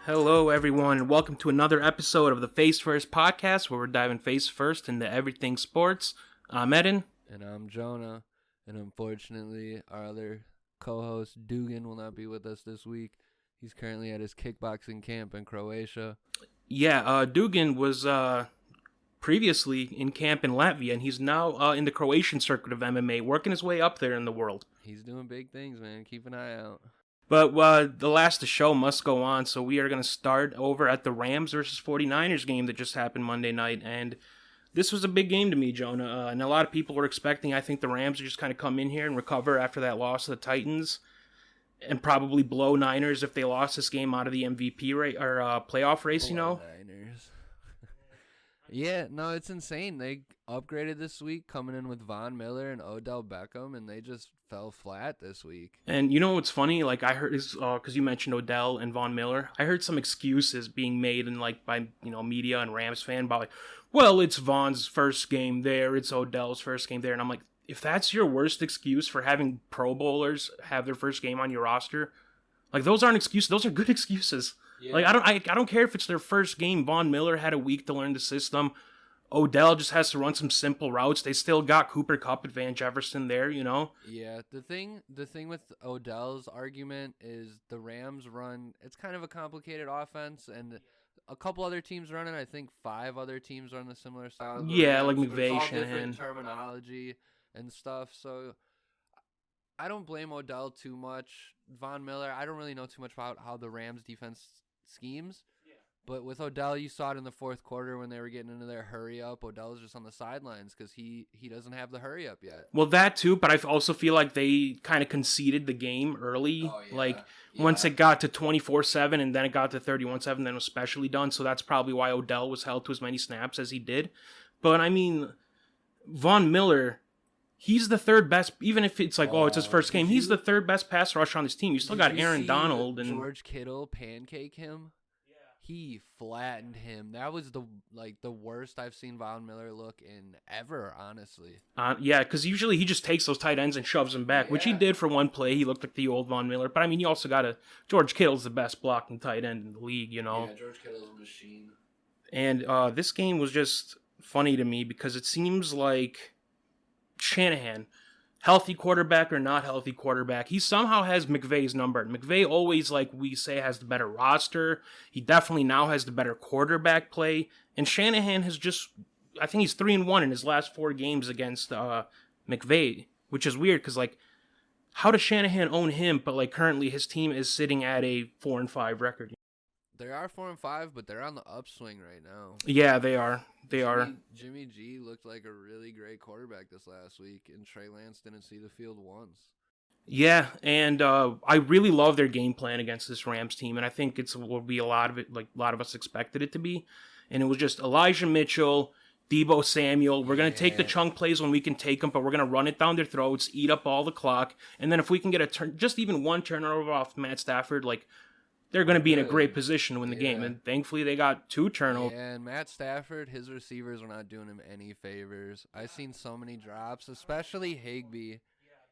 Hello, everyone, and welcome to another episode of the Face First podcast, where we're diving face first into everything sports. I'm Edin. And I'm Jonah. And unfortunately, our other co-host, Dugan, will not be with us this week. He's currently at his kickboxing camp in Croatia. Yeah, Dugan was previously in camp in Latvia, and he's now in the Croatian circuit of MMA, working his way up there in the world. He's doing big things, man. Keep an eye out. But the show must go on, so we are going to start over at the Rams versus 49ers game that just happened Monday night, and this was a big game to me, Jonah, and a lot of people were expecting, I think, the Rams to just kind of come in here and recover after that loss to the Titans and probably blow Niners if they lost this game out of the MVP playoff race, Niners. Yeah, no, it's insane. They upgraded this week, coming in with Von Miller and Odell Beckham, and they just fell flat this week. And you know what's funny? Like, I heard, because you mentioned Odell and Von Miller, I heard some excuses being made by media and Rams fan about, like, well, it's Von's first game there, it's Odell's first game there, and I'm like, if that's your worst excuse for having Pro Bowlers have their first game on your roster, like, those aren't excuses, those are good excuses. Yeah. Like, I don't care if it's their first game. Von Miller had a week to learn the system. Odell just has to run some simple routes. They still got Cooper Kupp and Van Jefferson there, Yeah, the thing with Odell's argument is the Rams run, it's kind of a complicated offense, and a couple other teams run it. I think 5 other teams run a similar style. Yeah, Rams, like McVay, Shanahan. Different terminology and stuff, so I don't blame Odell too much. Von Miller, I don't really know too much about how the Rams defense schemes. Yeah. But with Odell, you saw it in the fourth quarter when they were getting into their hurry up. Odell was just on the sidelines because he doesn't have the hurry up yet. Well, that too, but I also feel like they kind of conceded the game early. Oh, yeah. Once it got to 24-7 and then it got to 31-7, then it was specially done. So that's probably why Odell was held to as many snaps as he did. But I mean, Von Miller, he's the third best, even if it's like, it's his first game. He's the third best pass rusher on this team. You still got Aaron Donald and George Kittle pancake him. Yeah. He flattened him. That was the worst I've seen Von Miller look in ever, honestly. Yeah, because usually he just takes those tight ends and shoves them back, which he did for one play. He looked like the old Von Miller. But I mean, you also got George Kittle's the best blocking tight end in the league, Yeah, George Kittle's a machine. And this game was just funny to me because it seems like Shanahan, healthy quarterback or not healthy quarterback, he somehow has McVay's number. McVay always, like we say, has the better roster. He definitely now has the better quarterback play. And Shanahan has I think he's 3-1 in his last 4 games against McVay, which is weird because, like, how does Shanahan own him, but, like, currently his team is sitting at a 4-5 record? They are 4-5, but they're on the upswing right now. Yeah, they are. Jimmy G looked like a really great quarterback this last week, and Trey Lance didn't see the field once. Yeah, and I really love their game plan against this Rams team, and I think it will be a lot of it, like a lot of us expected it to be. And it was just Elijah Mitchell, Deebo Samuel. We're going to take the chunk plays when we can take them, but we're going to run it down their throats, eat up all the clock, and then if we can get just even one turnover off Matt Stafford, like, they're going to be in a great position to win the game. And thankfully, they got 2 turnovers. Yeah, and Matt Stafford, his receivers were not doing him any favors. I've seen so many drops, especially Higbee.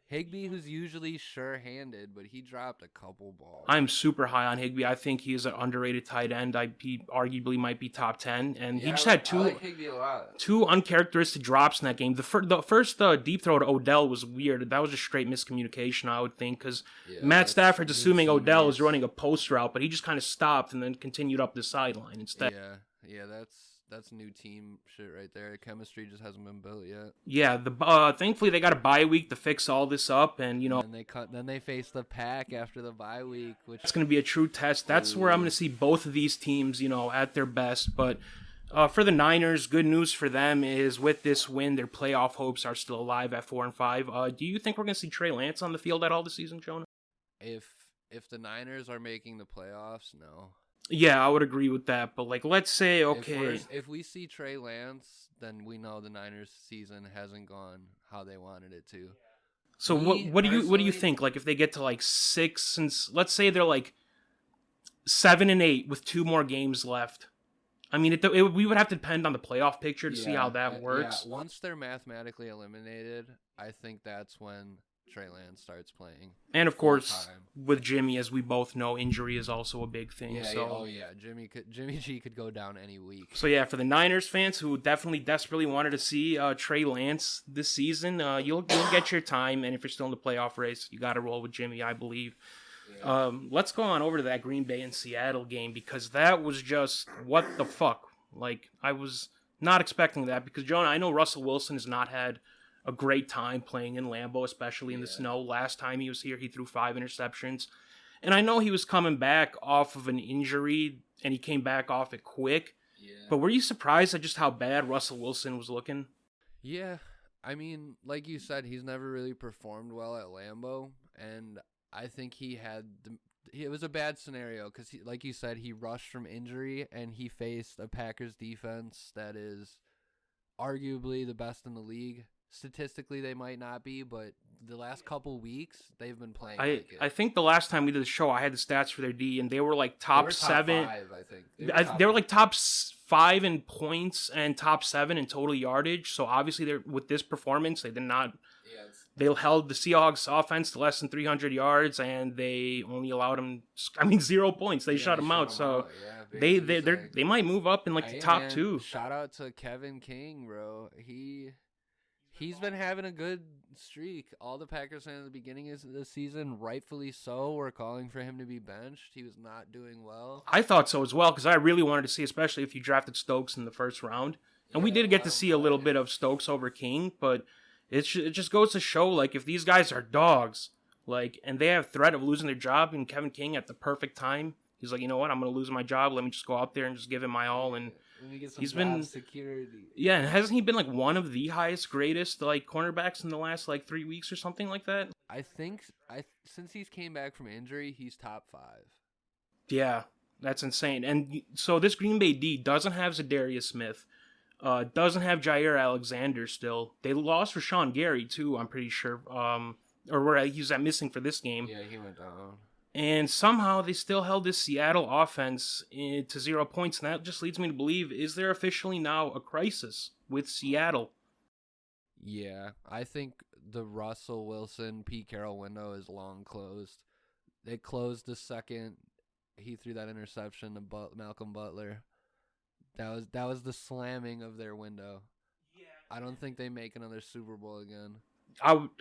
Higbee, who's usually sure-handed, but he dropped a couple balls. I'm super high on Higbee. I think he is an underrated tight end. He arguably might be top 10. And he just had 2 uncharacteristic drops in that game. The first deep throw to Odell was weird. That was just straight miscommunication, I would think, because Matt Stafford's assuming Odell is running a post route, but he just kind of stopped and then continued up the sideline instead. Yeah, that's new team shit right there. Chemistry just hasn't been built yet. Yeah, thankfully they got a bye week to fix all this up, and then they face the Pack after the bye week, which it's going to be a true test. That's where I'm going to see both of these teams, at their best. But for the Niners, good news for them is with this win, their playoff hopes are still alive at 4-5. Do you think we're going to see Trey Lance on the field at all this season, Jonah? If the Niners are making the playoffs, no. Yeah, I would agree with that. But, like, let's say, okay. If we see Trey Lance, then we know the Niners season hasn't gone how they wanted it to. So what do you think? Like, if they get to, like, 6 and let's say they're like 7-8 with 2 more games left. I mean, we would have to depend on the playoff picture to see how that works. Yeah. Once they're mathematically eliminated, I think that's when Trey Lance starts playing. And of course, full-time. with Jimmy, as we both know, injury is also a big thing. Jimmy G could go down any week. So yeah, for the Niners fans who definitely desperately wanted to see Trey Lance this season, you'll get your time. And if you're still in the playoff race, you got to roll with Jimmy, I believe. Yeah. Let's go on over to that Green Bay and Seattle game, because that was just what the fuck. Like, I was not expecting that, because Jonah, I know Russell Wilson has not had a great time playing in Lambeau, especially in the snow. Last time he was here, he threw 5 interceptions. And I know he was coming back off of an injury, and he came back off it quick. Yeah. But were you surprised at just how bad Russell Wilson was looking? Yeah. I mean, like you said, he's never really performed well at Lambeau. And I think it was a bad scenario because, like you said, he rushed from injury, and he faced a Packers defense that is arguably the best in the league. Statistically, they might not be, but the last couple weeks, they've been playing like it. I think the last time we did the show, I had the stats for their D, and they were like top 7. 5, I think. They were like top 5 in points and top 7 in total yardage. So obviously, with this performance, they did not. They held the Seahawks offense to less than 300 yards, and they only allowed them, 0 points. They shut them out. So they might move up in like the top 2. Shout out to Kevin King, bro. He's been having a good streak. All the Packers fans at the beginning of the season, rightfully so, were calling for him to be benched. He was not doing well. I thought so as well, because I really wanted to see, especially if you drafted Stokes in the first round. And we did get to see a little bit of Stokes over King, but it just goes to show, like, if these guys are dogs, like, and they have threat of losing their job, and Kevin King at the perfect time, he's like, you know what, I'm going to lose my job. Let me just go out there and just give it my all. And he's been security. Yeah, and hasn't he been like one of the highest, greatest like cornerbacks in the last like 3 weeks or something like that? I think since he's came back from injury, he's top 5. Yeah, that's insane. And so this Green Bay D doesn't have Zadarius Smith, doesn't have Jair Alexander still. They lost Rashawn Gary too, I'm pretty sure. Or where he's missing for this game. Yeah, he went down. And somehow they still held this Seattle offense to 0 points. And that just leads me to believe, is there officially now a crisis with Seattle? Yeah, I think the Russell Wilson, Pete Carroll window is long closed. They closed the second he threw that interception to Malcolm Butler. That was the slamming of their window. Yeah. I don't think they make another Super Bowl again.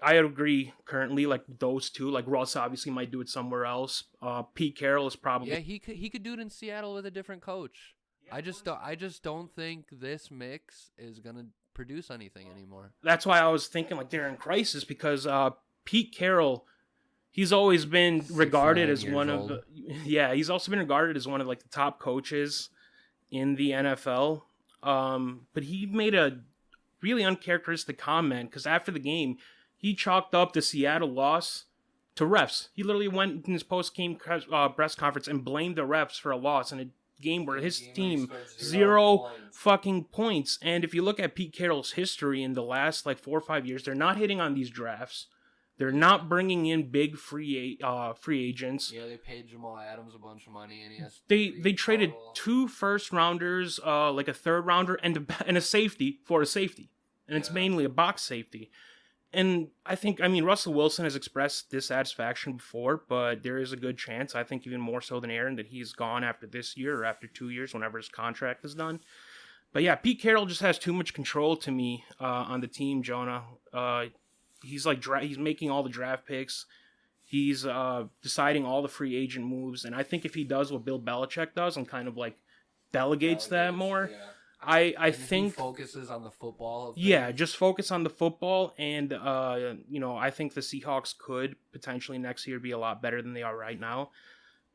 I agree currently, like those two. Like Russ obviously might do it somewhere else. Pete Carroll is probably he could do it in Seattle with a different coach. Yeah, I just don't think this mix is gonna produce anything anymore. That's why I was thinking like they're in crisis, because Pete Carroll, he's always been regarded as one of he's also been regarded as one of like the top coaches in the NFL. But he made a really uncharacteristic comment, because after the game, he chalked up the Seattle loss to refs. He literally went in his post-game press conference and blamed the refs for a loss in a game where his team 0 fucking points. And if you look at Pete Carroll's history in the last like 4 or 5 years, they're not hitting on these drafts. They're not bringing in big free agents. Yeah, they paid Jamal Adams a bunch of money, and he has. They traded 2 first-rounders, like a third-rounder, and a safety for a safety, and it's mainly a box safety. And I mean, Russell Wilson has expressed dissatisfaction before, but there is a good chance, I think even more so than Aaron, that he's gone after this year or after 2 years, whenever his contract is done. But yeah, Pete Carroll just has too much control to me on the team, Jonah. He's like he's making all the draft picks. He's deciding all the free agent moves, and I think if he does what Bill Belichick does and kind of like delegates that more, I think he focuses on the football. Yeah, just focus on the football, and I think the Seahawks could potentially next year be a lot better than they are right now.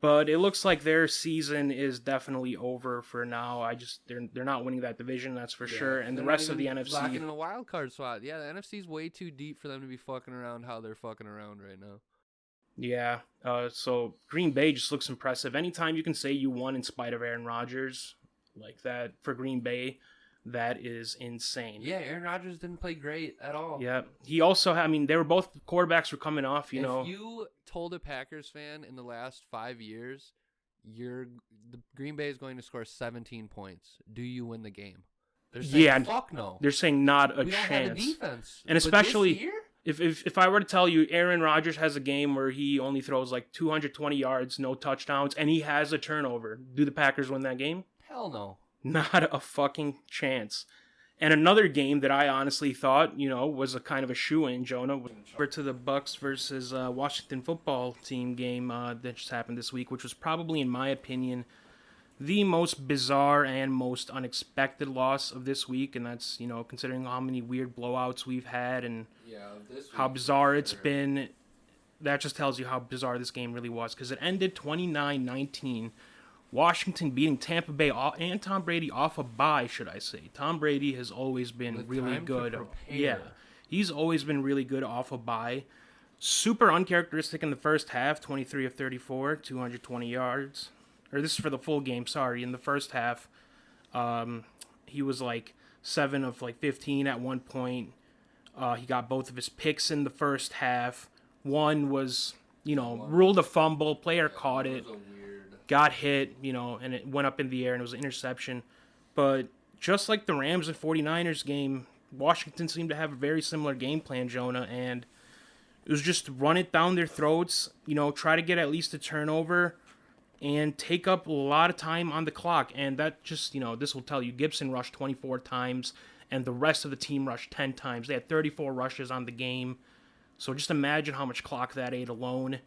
But it looks like their season is definitely over for now. They're not winning that division, that's for sure. And the rest of the NFC locking in a wild card spot. Yeah, the NFC's way too deep for them to be fucking around how they're fucking around right now. Yeah. So Green Bay just looks impressive. Anytime you can say you won in spite of Aaron Rodgers, like that for Green Bay, that is insane. Yeah, Aaron Rodgers didn't play great at all. Yeah. He also, they were both quarterbacks were coming off, If you told a Packers fan in the last 5 years, the Green Bay is going to score 17 points, do you win the game? They're saying, fuck no. They're saying not a we chance. Don't have a defense. And especially, this year, If I were to tell you Aaron Rodgers has a game where he only throws like 220 yards, no touchdowns, and he has a turnover, do the Packers win that game? Hell no. Not a fucking chance. And another game that I honestly thought, was a kind of a shoo-in, Jonah, over to the Bucks versus Washington football team game that just happened this week, which was probably, in my opinion, the most bizarre and most unexpected loss of this week. And that's, considering how many weird blowouts we've had and how bizarre it's been. That just tells you how bizarre this game really was, because it ended 29-19. Washington beating Tampa Bay and Tom Brady off a bye, should I say. Tom Brady has always been really good. Yeah, he's always been really good off a bye. Super uncharacteristic in the first half, 23 of 34, 220 yards. Or this is for the full game, sorry. In the first half, he was like 7 of like 15 at one point. He got both of his picks in the first half. One was, ruled a fumble. Player caught it. Got hit, and it went up in the air, and it was an interception. But just like the Rams and 49ers game, Washington seemed to have a very similar game plan, Jonah, and it was just run it down their throats, try to get at least a turnover and take up a lot of time on the clock. And that just, this will tell you, Gibson rushed 24 times, and the rest of the team rushed 10 times. They had 34 rushes on the game. So just imagine how much clock that ate alone.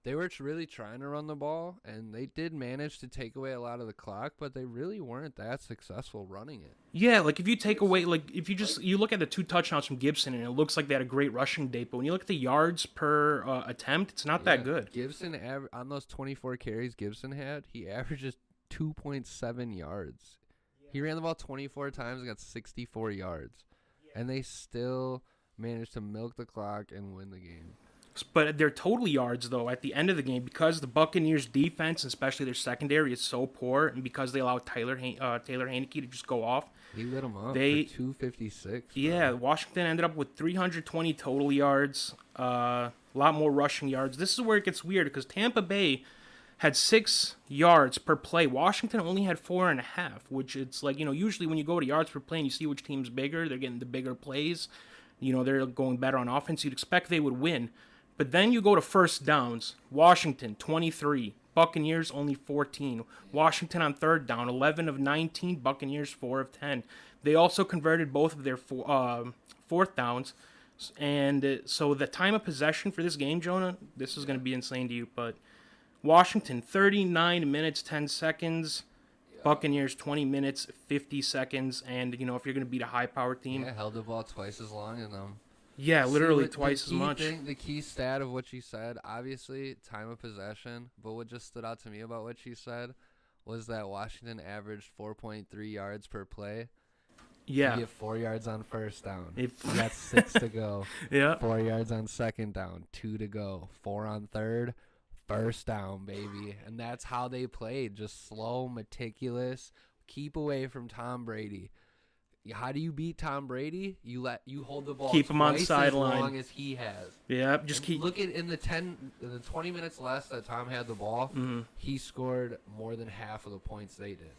They were really trying to run the ball, and they did manage to take away a lot of the clock, but they really weren't that successful running it. Yeah, like if you take away, like if you look at the 2 touchdowns from Gibson, and it looks like they had a great rushing day, but when you look at the yards per attempt, it's not that good. Gibson, on those 24 carries Gibson had, he averages 2.7 yards. He ran the ball 24 times and got 64 yards, and they still managed to milk the clock and win the game. But their total yards, though, at the end of the game, because the Buccaneers' defense, especially their secondary, is so poor, and because they allowed Taylor Heinicke to just go off, he lit them up for 256. Yeah, Washington ended up with 320 total yards, a lot more rushing yards. This is where it gets weird, because Tampa Bay had 6 yards per play. Washington only had 4.5, which it's like, usually when you go to yards per play and you see which team's bigger, they're getting the bigger plays. They're going better on offense. You'd expect they would win. But then you go to first downs. Washington, 23. Buccaneers, only 14. Washington on third down, 11 of 19. Buccaneers, 4 of 10. They also converted both of their fourth downs. And so the time of possession for this game, Jonah, this is going to be insane to you. But Washington, 39 minutes, 10 seconds. Buccaneers, 20 minutes, 50 seconds. And, if you're going to beat a high-powered team. Yeah, held the ball twice as long as them. Yeah, literally twice as much. The key stat of what she said, obviously, time of possession. But what just stood out to me about what she said was that Washington averaged 4.3 yards per play. Yeah. You get 4 yards on first down. You got 6 to go. Yeah. 4 yards on second down. 2 to go. 4 on third. First down, baby. And that's how they played. Just slow, meticulous. Keep away from Tom Brady. How do you beat Tom Brady? You hold the ball. Keep him on sideline as long as he has. Yeah, just keep. Look at in the 20 minutes less that Tom had the ball. Mm-hmm. He scored more than half of the points they did.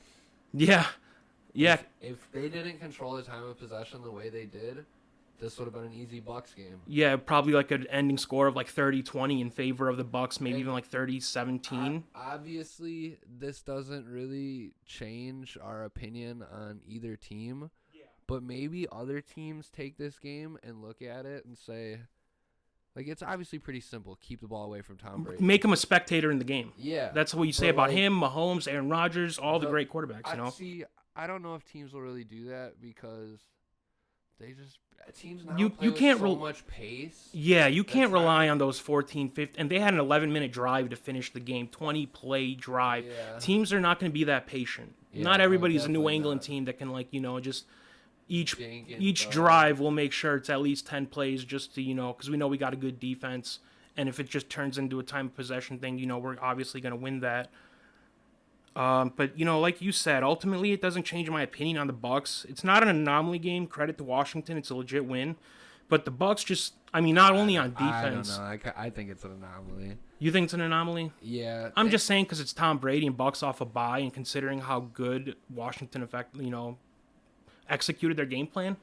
Yeah, yeah. If they didn't control the time of possession the way they did, this would have been an easy Bucks game. Yeah, probably like an ending score of like 30-20 in favor of the Bucks, maybe even like 30-17. Obviously, this doesn't really change our opinion on either team. But maybe other teams take this game and look at it and say, like, it's obviously pretty simple. Keep the ball away from Tom Brady. Make him a spectator in the game. Yeah. That's what you say about him, Mahomes, Aaron Rodgers, all the great quarterbacks, See, I don't know if teams will really do that because they just teams now you play can't with so much pace. Yeah, you can't rely on those 14, 15. And they had an 11-minute drive to finish the game, 20-play drive. Yeah. Teams are not going to be that patient. Yeah, not everybody's a New England team that can, like, just... Each drive will make sure it's at least 10 plays just to, because we know we got a good defense. And if it just turns into a time of possession thing, we're obviously going to win that. But, like you said, ultimately it doesn't change my opinion on the Bucks. It's not an anomaly game. Credit to Washington. It's a legit win. But the Bucks just, not only on defense. I don't know. I think it's an anomaly. You think it's an anomaly? Yeah. I'm just saying because it's Tom Brady and Bucks off a bye, and considering how good Washington executed their game plan,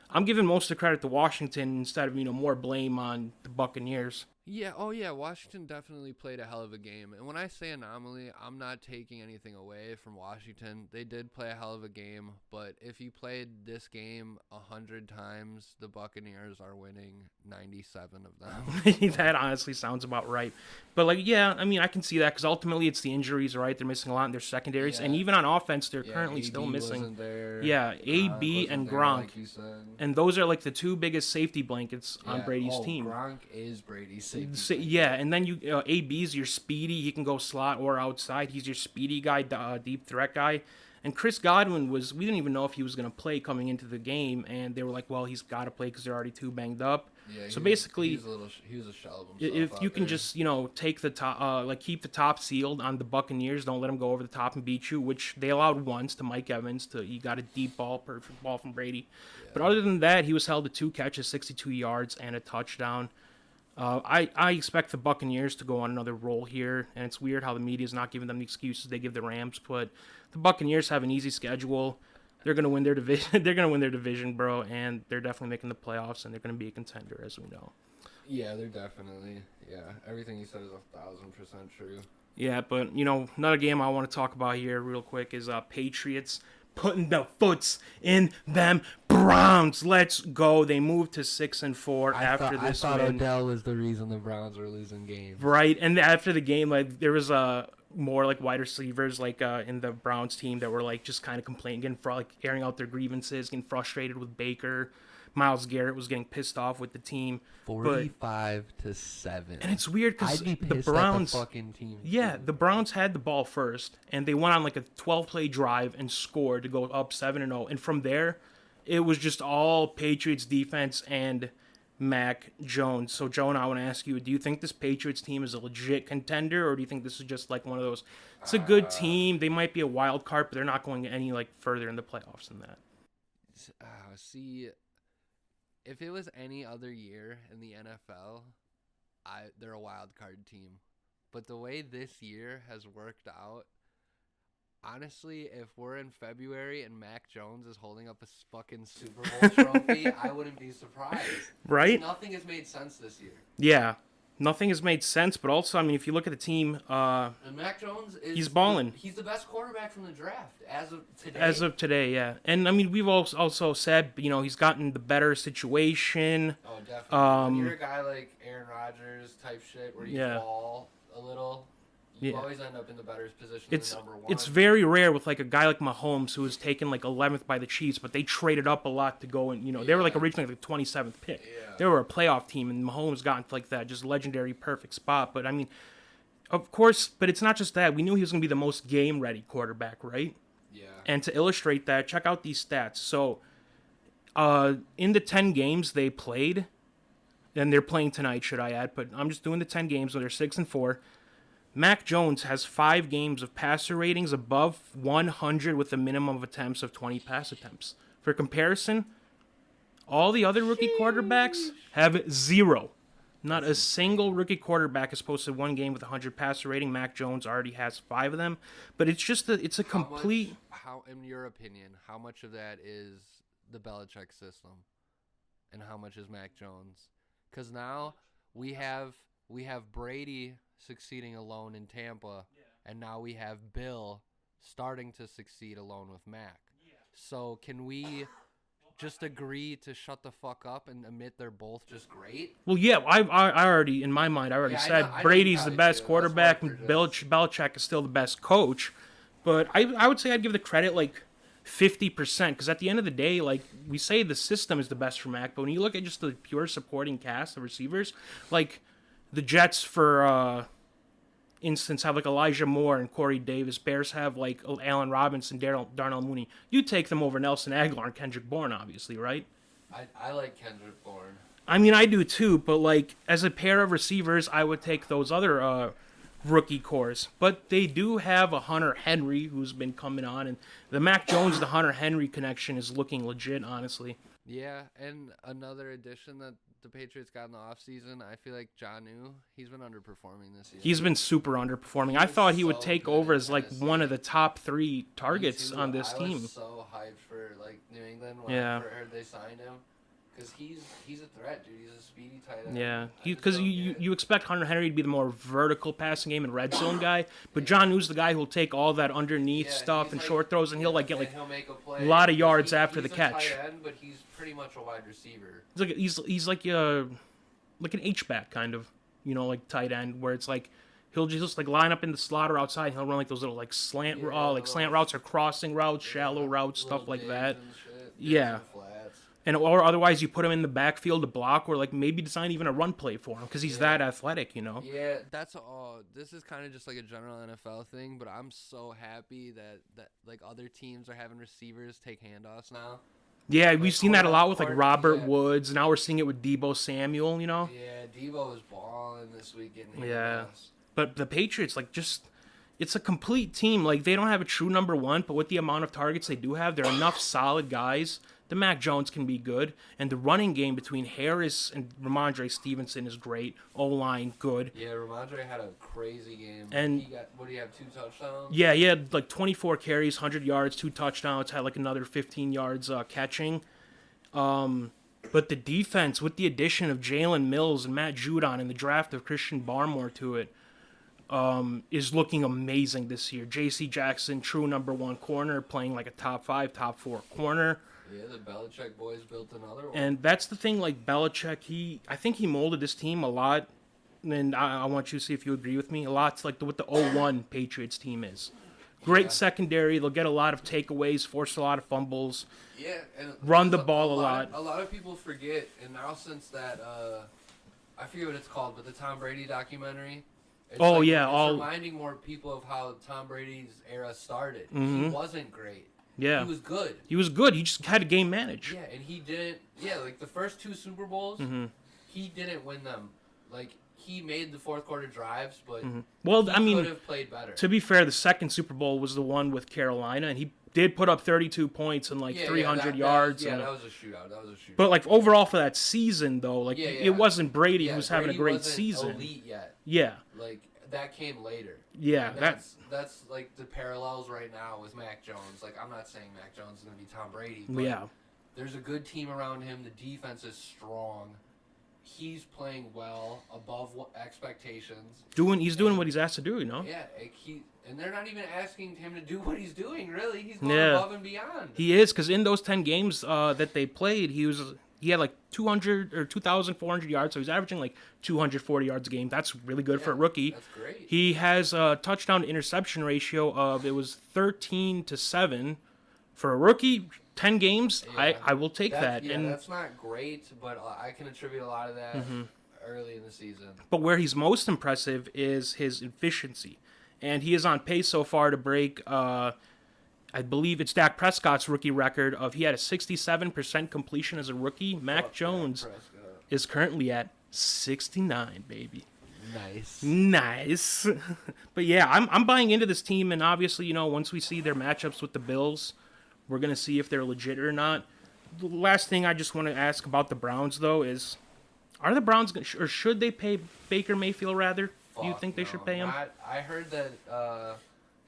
I'm giving most of the credit to Washington instead of, more blame on the Buccaneers. Yeah, oh yeah, Washington definitely played a hell of a game. And when I say anomaly, I'm not taking anything away from Washington. They did play a hell of a game, but if you played this game 100 times, the Buccaneers are winning 97 of them. That honestly sounds about right. But, yeah, I mean, I can see that because ultimately it's the injuries, right? They're missing a lot in their secondaries. And even on offense, they're currently still missing. Wasn't there. Yeah, AB and Gronk. Like you said. And those are, the two biggest safety blankets on Brady's team. Gronk is Brady's safety. Yeah, and then AB's your speedy. He can go slot or outside. He's your speedy guy, deep threat guy. And Chris Godwin we didn't even know if he was going to play coming into the game. And they were like, well, he's got to play because they're already too banged up. Yeah, so basically, he was a shell of himself. If you can just, take the top, keep the top sealed on the Buccaneers, don't let them go over the top and beat you, which they allowed once to Mike Evans. He got a deep ball, perfect ball from Brady. Yeah. But other than that, he was held to 2 catches, 62 yards, and a touchdown. I expect the Buccaneers to go on another roll here, and it's weird how the media is not giving them the excuses they give the Rams, but the Buccaneers have an easy schedule. They're going to win their division. They're going to win their division, bro, and they're definitely making the playoffs, and they're going to be a contender, as we know. Yeah, they're definitely. Yeah, everything you said is 1,000% true. Yeah, but, another game I want to talk about here real quick is Patriots putting the foots in them Browns. Let's go. They moved to 6-4 after this win. I thought Odell was the reason the Browns were losing games. Right, and after the game, there was more wide receivers in the Browns team that were just kind of complaining, getting airing out their grievances, getting frustrated with Baker. Myles Garrett was getting pissed off with the team. 45-7. And it's weird because the Browns, at the fucking team. Yeah, the Browns had the ball first, and they went on a 12-play drive and scored to go up 7-0. And from there, it was just all Patriots defense and Mac Jones. So, Jonah, I want to ask you, do you think this Patriots team is a legit contender, or do you think this is just one of those, it's a good team, they might be a wild card, but they're not going any further in the playoffs than that? See, if it was any other year in the NFL, they're a wild card team. But the way this year has worked out, honestly, if we're in February and Mac Jones is holding up a fucking Super Bowl trophy, I wouldn't be surprised. Right? Nothing has made sense this year. Yeah. Nothing has made sense, but also, I mean, if you look at the team, and Mac Jones he's balling. He's the best quarterback from the draft as of today. As of today, yeah. And I mean, we've also said, he's gotten the better situation. Oh, definitely. When you're a guy like Aaron Rodgers type shit, where you fall a little, you always end up in the better position than number one. It's very rare with a guy like Mahomes who was taken 11th by the Chiefs, but they traded up a lot to go and they were originally the 27th pick. Yeah. They were a playoff team, and Mahomes got into that just legendary perfect spot. But I mean, of course, but it's not just that. We knew he was going to be the most game ready quarterback, right? Yeah. And to illustrate that, check out these stats. So, in the 10 games they played, and they're playing tonight, should I add? But I'm just doing the 10 games, so they're 6-4. Mac Jones has 5 games of passer ratings above 100 with a minimum of attempts of 20 pass attempts. For comparison, all the other rookie quarterbacks have 0. Not a single rookie quarterback has posted 1 game with 100 passer rating. Mac Jones already has 5 of them. But it's just it's a complete... How, in your opinion, how much of that is the Belichick system? And how much is Mac Jones? Because now we have Brady succeeding alone in Tampa, and now we have Bill starting to succeed alone with Mac. So can we just agree to shut the fuck up and admit they're both just great? Well, yeah, I already, in my mind, I said Brady's the best quarterback, and Belichick is still the best coach. But I would say I'd give the credit 50%, because at the end of the day, we say the system is the best for Mac, but when you look at just the pure supporting cast of receivers, the Jets, for instance, have Elijah Moore and Corey Davis. Bears have Allen Robinson, Darnell Mooney. You take them over Nelson Aguilar and Kendrick Bourne, obviously, right? I like Kendrick Bourne. I mean, I do too, but as a pair of receivers, I would take those other rookie cores. But they do have a Hunter Henry who's been coming on, and the Mac Jones, the Hunter Henry connection is looking legit, honestly. Yeah, and another addition that the Patriots got in the offseason, I feel like Jonnu, he's been underperforming this year. He's been super underperforming. I thought he would take over as one of the top 3 targets on this team. I was so hyped for New England when I heard they signed him. Because he's a threat, dude. He's a speedy tight end. Yeah, because you expect Hunter Henry to be the more vertical passing game and red zone guy, but John New's the guy who'll take all that underneath stuff and short throws, and he'll get he'll make a play. lot of yards after the catch. He's a tight end, but he's pretty much a wide receiver. He's like an H-back kind of, like tight end, where it's like he'll just like line up in the slot or outside, and he'll run like those little like slant routes or crossing routes, shallow routes, stuff like that. Yeah. Or otherwise, you put him in the backfield to block, or like maybe design even a run play for him because he's that athletic, Yeah, that's all. This is kind of just like a general NFL thing, but I'm so happy that like other teams are having receivers take handoffs now. Yeah, we've seen that a lot with like Robert Woods. Now we're seeing it with Deebo Samuel. Yeah, Deebo was balling this week getting handoffs. But the Patriots, it's a complete team. Like, they don't have a true number one, but with the amount of targets they do have, there are enough solid guys. The Mac Jones can be good. And the running game between Harris and Ramondre Stevenson is great. O-line, good. Yeah, Ramondre had a crazy game. And he got, what do you have, 2 touchdowns? Yeah, he had 24 carries, 100 yards, 2 touchdowns, had another 15 yards catching. But the defense, with the addition of Jalen Mills and Matt Judon and the draft of Christian Barmore to it, is looking amazing this year. J.C. Jackson, true number 1 corner, playing like a top 5, top 4 corner. Yeah, the Belichick boys built another one. And that's the thing, Belichick, I think he molded this team a lot, and I want you to see if you agree with me, a lot like what the 0-1 Patriots team is. Great secondary, they'll get a lot of takeaways, force a lot of fumbles, and run the ball a lot. A lot of people forget, and now since that, I forget what it's called, but the Tom Brady documentary, it's reminding more people of how Tom Brady's era started. Mm-hmm. He wasn't great. Yeah. He was good. He just had to game manage. Yeah, and he didn't. Yeah, like the first 2 Super Bowls, he didn't win them. Like, he made the fourth quarter drives, but he could have played better. To be fair, the second Super Bowl was the one with Carolina, and he did put up 32 points and 300 yards. That was a shootout. But overall for that season, though, it wasn't Brady who was having a great season. Elite yet. Yeah. That came later. Yeah, that's like the parallels right now with Mac Jones. Like, I'm not saying Mac Jones is going to be Tom Brady, but there's a good team around him. The defense is strong. He's playing well, above expectations. He's doing what he's asked to do, Yeah, and they're not even asking him to do what he's doing, really. He's going above and beyond. He is, because in those 10 games that they played, he had 200 or 2,400 yards, so he's averaging 240 yards a game. That's really good for a rookie. That's great. He has a touchdown to interception ratio of 13-7 for a rookie. 10 games, I will take that. Yeah, and that's not great, but I can attribute a lot of that early in the season. But where he's most impressive is his efficiency, and he is on pace so far to break. I believe it's Dak Prescott's rookie record of he had a 67% completion as a rookie. Mac Jones is currently at 69, baby. Nice. But yeah, I'm buying into this team, and obviously, once we see their matchups with the Bills, we're going to see if they're legit or not. The last thing I just want to ask about the Browns, though, is are the Browns, or should they pay Baker Mayfield rather? Do you think they should pay him? I heard that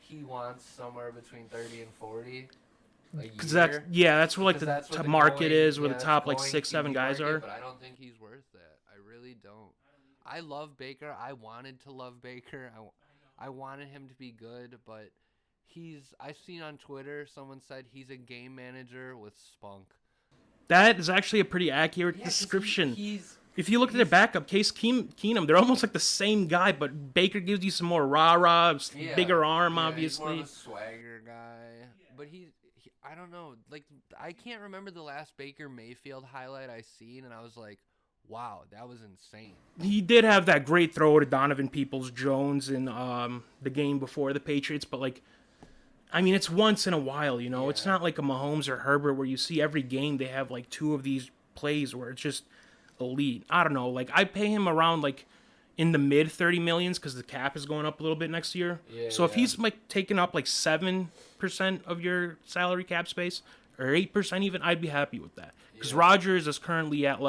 he wants somewhere between 30 and 40 a year. That's where the top market is, where the top 6-7 guys are. But I don't think he's worth that. I really don't. I love Baker. I wanted to love Baker. I wanted him to be good, but I've seen on Twitter someone said he's a game manager with spunk. That is actually a pretty accurate description. If you look at their backup, Case Keenum, they're almost like the same guy, but Baker gives you some more rah-rah, bigger arm, obviously. He's more of a swagger guy. But I don't know. I can't remember the last Baker Mayfield highlight I seen, and I was like, wow, that was insane. He did have that great throw to Donovan Peoples-Jones in the game before the Patriots, but it's once in a while, It's not like a Mahomes or Herbert where you see every game they have 2 of these plays where it's just elite. I don't know. I pay him around in the mid 30 millions because the cap is going up a little bit next year. So if he's taking up 7% of your salary cap space or 8% even, I'd be happy with that. Because Rodgers is currently at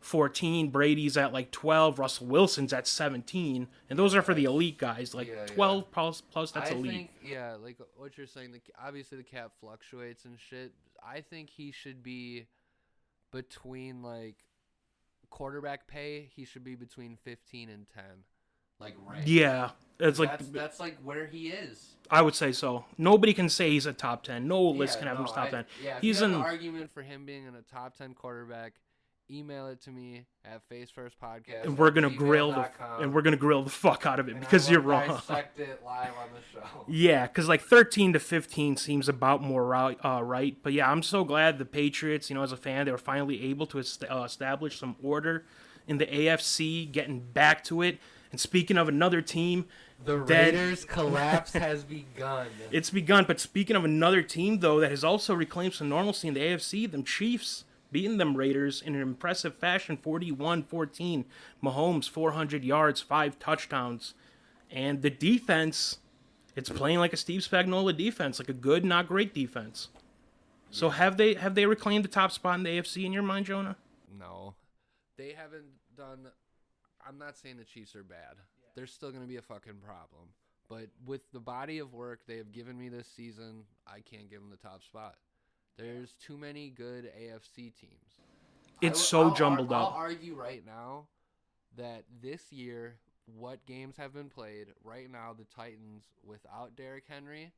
14, Brady's at 12, Russell Wilson's at 17, and those are for the elite guys. 12 plus that's elite. I think what you're saying, obviously the cap fluctuates and shit. I think he should be between like quarterback pay, he should be between 15 and 10. Like ranked. Yeah, it's like that's like where he is. I would say so. Nobody can say he's a top 10. No list can have him as top 10. Yeah, if he's you have in an argument for him being in a top 10 quarterback, email it to me at FaceFirstPodcast. and we're gonna grill the fuck out of it because you're wrong. Dissect it live on the show. Yeah, because like 13 to 15 seems about more right. But yeah, I'm so glad the Patriots, as a fan, they were finally able to establish some order in the AFC, getting back to it. And speaking of another team, the Raiders' collapse has begun. It's begun, but speaking of another team, though, that has also reclaimed some normalcy in the AFC, them Chiefs beating them Raiders in an impressive fashion, 41-14. Mahomes, 400 yards, 5 touchdowns. And the defense, it's playing like a Steve Spagnuolo defense, like a good, not great defense. So have they reclaimed the top spot in the AFC in your mind, Jonah? No. They haven't done... I'm not saying the Chiefs are bad. Yeah. They're still going to be a fucking problem. But with the body of work they have given me this season, I can't give them the top spot. There's too many good AFC teams. It's jumbled up. I'll argue right now that this year, what games have been played, right now the Titans, without Derrick Henry,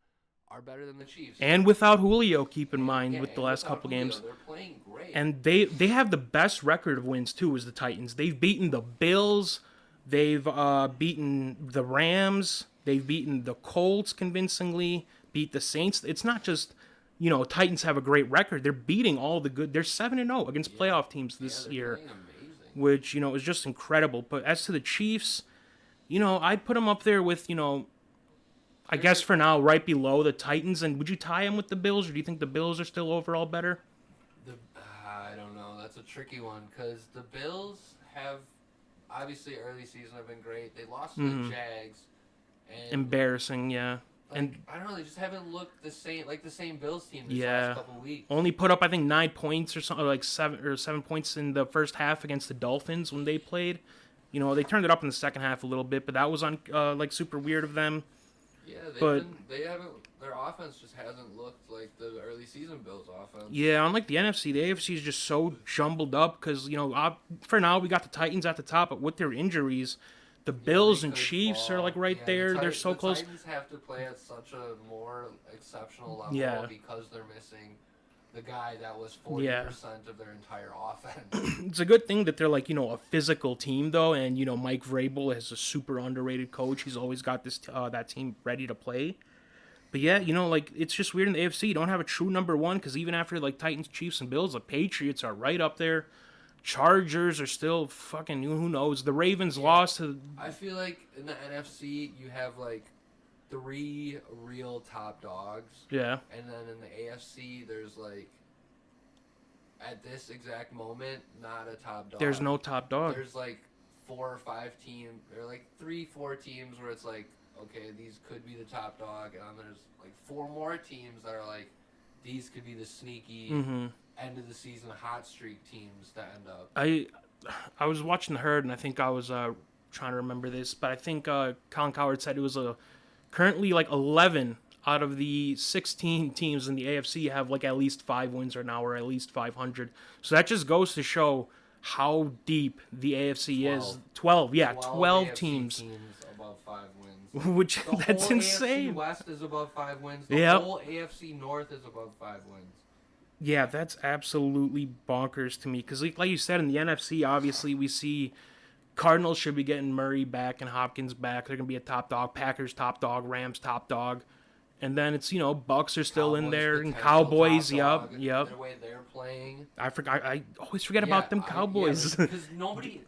are better than the Chiefs. And without Julio, keep in mind, with the last couple games. They're playing great. And they have the best record of wins, too, as the Titans. They've beaten the Bills. They've beaten the Rams. They've beaten the Colts convincingly. Beat the Saints. It's not just, Titans have a great record. They're beating all the good. They're 7-0 against playoff teams this year. Which, is just incredible. But as to the Chiefs, I'd put them up there with, I guess for now, right below the Titans. And would you tie them with the Bills, or do you think the Bills are still overall better? I don't know. That's a tricky one because the Bills have, obviously, early season have been great. They lost to the Jags. And embarrassing, yeah. And I don't know. They just haven't looked the same, like the same Bills team this last couple weeks. Only put up, I think, 9 points or something, like 7 points in the first half against the Dolphins when they played. They turned it up in the second half a little bit, but that was super weird of them. Yeah, their offense just hasn't looked like the early season Bills offense. Yeah, unlike the NFC, the AFC is just so jumbled up because, for now we got the Titans at the top, but with their injuries, the Bills and Chiefs are like there. They're so close. The Titans have to play at such a more exceptional level because they're missing the guy that was 40% of their entire offense. It's a good thing that they're a physical team though, and Mike Vrabel is a super underrated coach. He's always got this that team ready to play. But yeah, it's just weird in the AFC. You don't have a true number one because even after Titans, Chiefs, and Bills, the Patriots are right up there. Chargers are still fucking who knows. The Ravens lost to. I feel like in the NFC you have 3 real top dogs. Yeah. And then in the AFC, there's at this exact moment, not a top dog. There's no top dog. There's 4 or 5 teams, or 3-4 teams where it's okay, these could be the top dog. And then there's 4 more teams that are these could be the sneaky end of the season hot streak teams that end up. I was watching the Herd, and I think I was trying to remember this, but I think Colin Cowherd said it was currently 11 out of the 16 teams in the AFC have at least 5 wins right now, or at least 500. So that just goes to show how deep the AFC is. 12 teams above 5 wins. Which that's insane. The whole AFC West is above 5 wins. The whole AFC North is above 5 wins. Yeah, that's absolutely bonkers to me. Because like you said, in the NFC, obviously we see Cardinals should be getting Murray back and Hopkins back. They're going to be a top dog. Packers top dog. Rams top dog. And then it's, Bucks are still in there. And Cowboys, yep. The way they're playing. I always forget about them Cowboys. Because nobody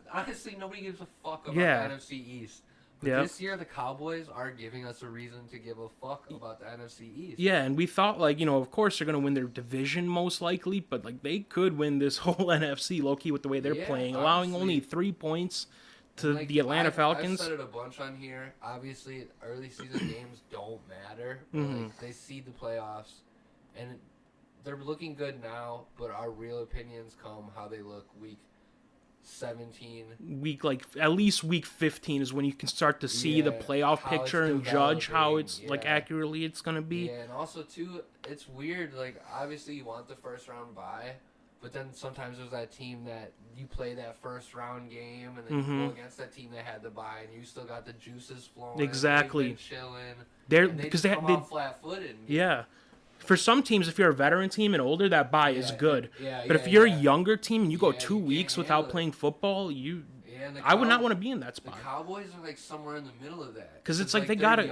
gives a fuck about the NFC East. But this year, the Cowboys are giving us a reason to give a fuck about the NFC East. Yeah, and we thought, of course they're going to win their division most likely, but, they could win this whole NFC, low-key, with the way they're playing, allowing only 3 points to the Atlanta Falcons. I've said it a bunch on here. Obviously, early season games don't matter. But, they see the playoffs, and they're looking good now, but our real opinions come how they look week 17. At least week 15 is when you can start to see the playoff picture and judge how it's accurately it's going to be. Yeah, and also too, it's weird. Obviously you want the first round bye, But then sometimes there's that team that you play that first round game, and then you go against that team that had the bye, and you still got the juices flowing. Exactly. They've been chilling. They're And they because just they come they out flat-footed. yeah. For some teams, if you're a veteran team and older, that bye is good. Yeah, but if you're a younger team and you go 2 weeks without playing football, I would not want to be in that spot. The Cowboys are like somewhere in the middle of that. Because it's like they gotta,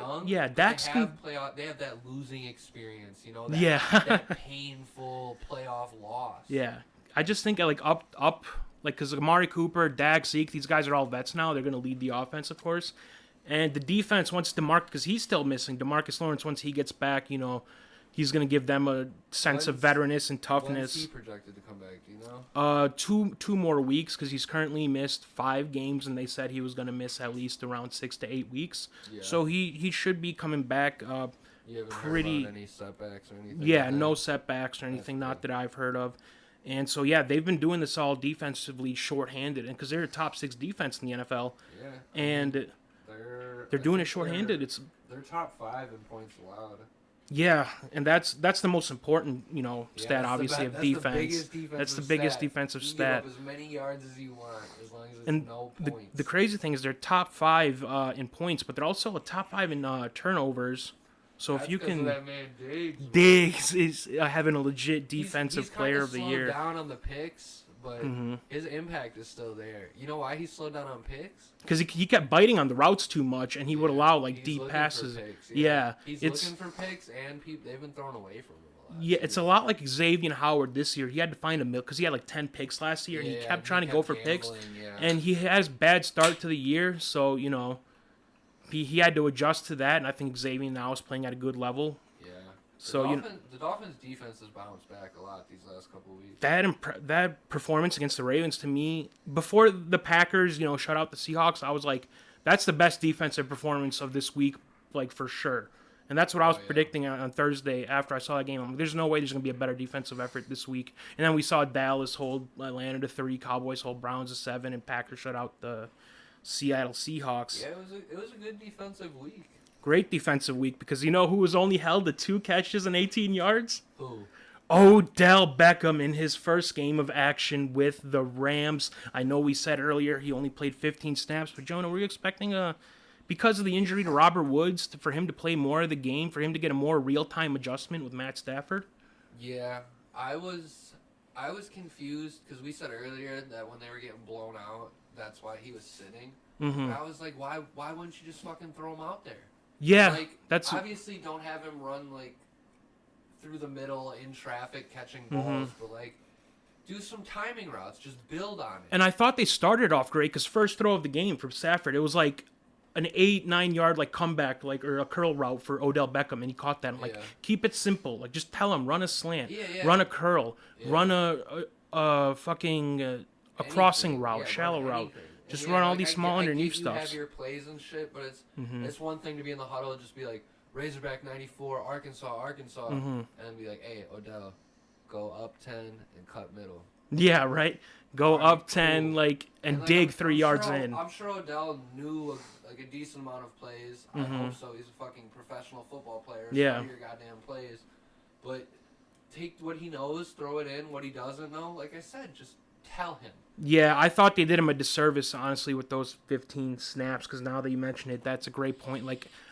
Dax they have that losing experience, Yeah. that painful playoff loss. Yeah, I just think like up, because Amari Cooper, Dax, Zeke, these guys are all vets now. They're gonna lead the offense, of course, and the defense once because he's still missing. DeMarcus Lawrence, once he gets back, he's gonna give them a sense of veteranness and toughness. When's he projected to come back? Do you know? Two more weeks because he's currently missed 5 games, and they said he was gonna miss at least around 6 to 8 weeks. Yeah. So he should be coming back. You haven't pretty. Heard about any setbacks or anything? Yeah, like no setbacks or anything, not that I've heard of. And so they've been doing this all defensively shorthanded, and because they're a top 6 defense in the NFL. Yeah. And they're doing it shorthanded. They're top 5 in points allowed. Yeah, and that's the most important, stat obviously of defense. That's the biggest defensive stat. You can give up as many yards as you want as long as it's no points. The crazy thing is they're top 5 in points, but they're also a top 5 in turnovers. So that's if you can, that man Diggs is having a legit defensive player of the year. He's down on the picks, but his impact is still there. You know why he slowed down on picks? Because he kept biting on the routes too much, and he would allow deep passes. He's looking for picks, and they've been thrown away from him. Yeah, it's a lot like Xavier Howard this year. He had to find a mill because he had 10 picks last year, and he kept trying to go for picks. And he has bad start to the year, so he had to adjust to that. And I think Xavier now is playing at a good level. Yeah. So the Dolphins' defense has bounced back a lot these last couple of weeks. That performance against the Ravens, to me, before the Packers shut out the Seahawks, I was like, that's the best defensive performance of this week, for sure. And that's what I was predicting on Thursday after I saw that game. I'm like, there's no way there's going to be a better defensive effort this week. And then we saw Dallas hold Atlanta to 3, Cowboys hold Browns to 7, and Packers shut out the Seattle Seahawks. Yeah, it was a good defensive week. Great defensive week, because who was only held to 2 catches and 18 yards? Who? Odell Beckham in his first game of action with the Rams. I know we said earlier he only played 15 snaps, but Jonah, were you expecting because of the injury to Robert Woods, for him to play more of the game, for him to get a more real-time adjustment with Matt Stafford? Yeah, I was confused because we said earlier that when they were getting blown out, that's why he was sitting. And I was like, why wouldn't you just fucking throw him out there? Yeah, that's obviously don't have him run through the middle in traffic catching balls, but do some timing routes, just build on it. And I thought they started off great because first throw of the game from Stafford, it was an 8-9 yard comeback or a curl route for Odell Beckham, and he caught that. Keep it simple. Just tell him, run a slant, run a curl, run a crossing route, shallow route. Anything. Just run all these small underneath stuff. You have your plays and shit, but it's one thing to be in the huddle and just be like, Razorback 94, Arkansas, and be like, hey, Odell, go up 10 and cut middle. Yeah, right? Go up 10, and dig 3 yards in. I'm sure Odell knew a decent amount of plays. I hope so. He's a fucking professional football player. Yeah. Study your goddamn plays. But take what he knows, throw it in. What he doesn't know, like I said, just tell him. Yeah, I thought they did him a disservice, honestly, with those 15 snaps, because now that you mention it, that's a great point.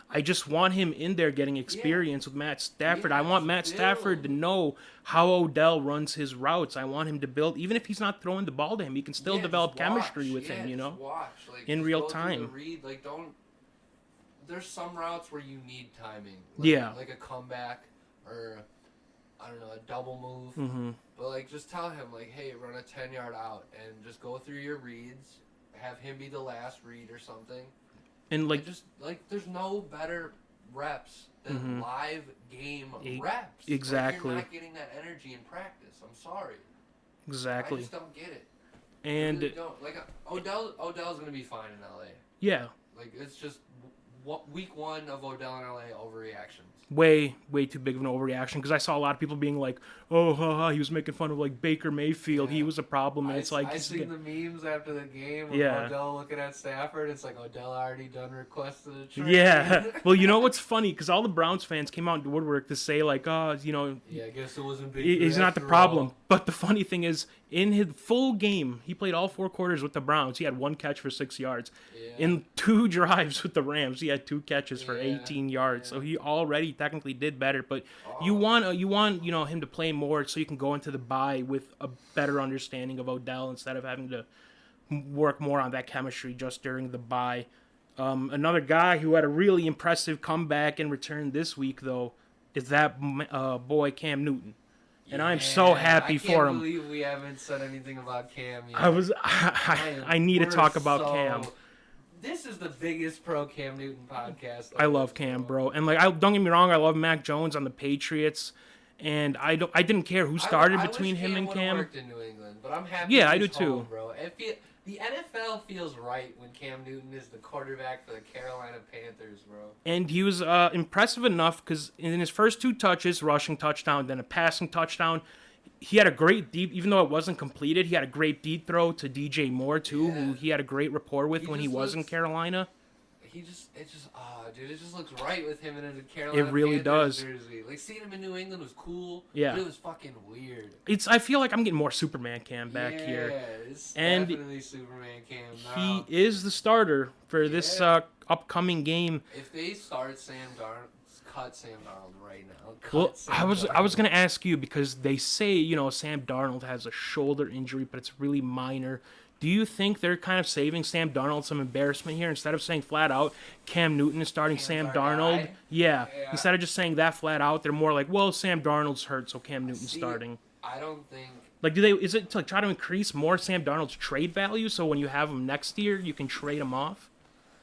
I just want him in there getting experience with Matt Stafford. I want Matt Stafford to know how Odell runs his routes. I want him to build, even if he's not throwing the ball to him, he can still develop chemistry with him, in real time. There's some routes where you need timing. Like a comeback or, I don't know, a double move. But, just tell him, hey, run a 10-yard out and just go through your reads. Have him be the last read or something. And, there's no better reps than live game reps. Exactly. You're not getting that energy in practice. I'm sorry. Exactly. I just don't get it. And really don't. Odell's going to be fine in L.A. Yeah. It's just week 1 of Odell in LA overreactions. Way too big of an overreaction, because I saw a lot of people being like, oh, he was making fun of like Baker Mayfield. He was a problem, and it's like I seen the memes after the game of Yeah. Odell looking at Stafford. It's like Odell already done requested a trade. Yeah. Well, you know what's funny? Because all the Browns fans came out into woodwork to say like, oh, you know, Yeah, I guess it wasn't Baker. he's not the after problem. all. But the funny thing is, in his full game, he played all 4 quarters with the Browns. He had 1 catch for 6 yards. Yeah. In 2 drives with the Rams, he had 2 catches for Yeah, 18 yards. yeah. So he already technically did better. But you want him to play more so you can go into the bye with a better understanding of Odell instead of having to work more on that chemistry just during the bye. Another guy who had a really impressive comeback and return this week, though, is that boy Cam Newton. And I'm so happy for him. I can't believe we haven't said anything about Cam yet. I need to talk about Cam. This is the biggest pro Cam Newton podcast. I love Cam, bro. And like, don't get me wrong, I love Mac Jones on the Patriots, and I didn't care who started between him and Cam. Worked in New England, but I'm happy. Yeah, I he's do too, home, bro. The NFL feels right when Cam Newton is the quarterback for the Carolina Panthers, bro. And he was impressive enough because in his first 2 touches, rushing touchdown, then a passing touchdown, he had a great deep, even though it wasn't completed, he had a great deep throw to DJ Moore too, who he had a great rapport with when he was in Carolina. It just looks right with him in a Carolina It really Panthers does. jersey. Like, seeing him in New England was cool, Yeah. but it was fucking weird. I feel like I'm getting more Superman Cam back here. Yeah, it's And definitely Superman Cam now. He is the starter for this upcoming game. If they start Sam Darnold, cut Sam Darnold right now. Well, I was gonna ask you, because they say Sam Darnold has a shoulder injury, but it's really minor. Do you think they're kind of saving Sam Darnold some embarrassment here instead of saying flat out Cam Newton is starting Sam Darnold? Guy? Yeah. Yeah. Instead of just saying that flat out, they're more like, well, Sam Darnold's hurt, so Cam Newton's starting. I don't think. Like, is it to like try to increase more Sam Darnold's trade value so when you have him next year, you can trade him off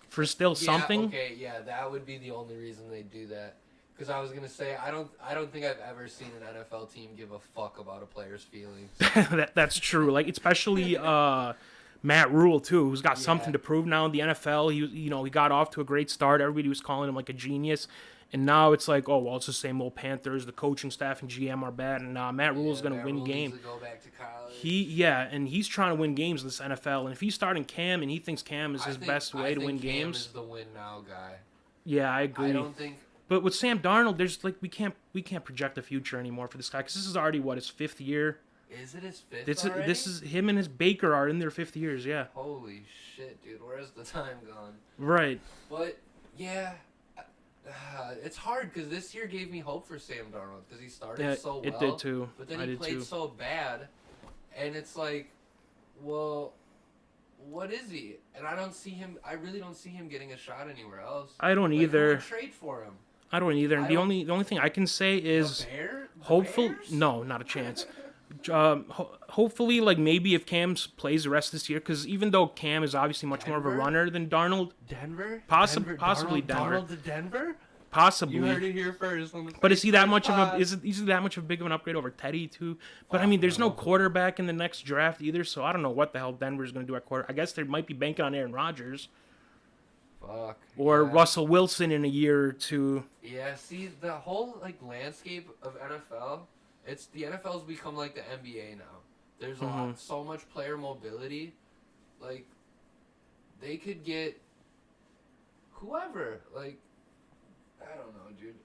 for still something? Okay, yeah, that would be the only reason they do that. Because I was gonna say I don't think I've ever seen an NFL team give a fuck about a player's feelings. That's true. Like, especially Matt Rule too, who's got something to prove now in the NFL. He got off to a great start. Everybody was calling him like a genius, and now it's like, oh well, it's the same old Panthers. The coaching staff and GM are bad, and Matt Rule's gonna win games. Go back to college. And he's trying to win games in this NFL. And if he's starting Cam and he thinks Cam is his best way to win games, Cam is the win now guy. Yeah, I agree. I don't think. But with Sam Darnold, there's like we can't project a future anymore for this guy, because this is already his 5th year. Is it his 5th already? This is him and his Baker are in their 5th years. Yeah. Holy shit, dude! Where's the time gone? Right. But yeah, it's hard because this year gave me hope for Sam Darnold because he started so well. It did too. But then he played so bad, and it's like, well, what is he? And I don't see him. I really don't see him getting a shot anywhere else. I don't either. Who would trade for him? I don't either. And the only thing I can say is, hopefully, no, not a chance. Hopefully, like maybe if Cam plays the rest of this year, because even though Cam is obviously much more of a runner than Darnold, possibly Denver. Darnold to Denver. Possibly. You heard it here first. But is he that much of a big of an upgrade over Teddy too? But I mean, there's no quarterback in the next draft either, so I don't know what the hell Denver's going to do at quarter. I guess they might be banking on Aaron Rodgers. Fuck. Or Russell Wilson in a year or two. Yeah, see, the whole landscape of NFL, the NFL's become like the NBA now. There's so much player mobility. Like, they could get whoever. Like, I don't know, dude.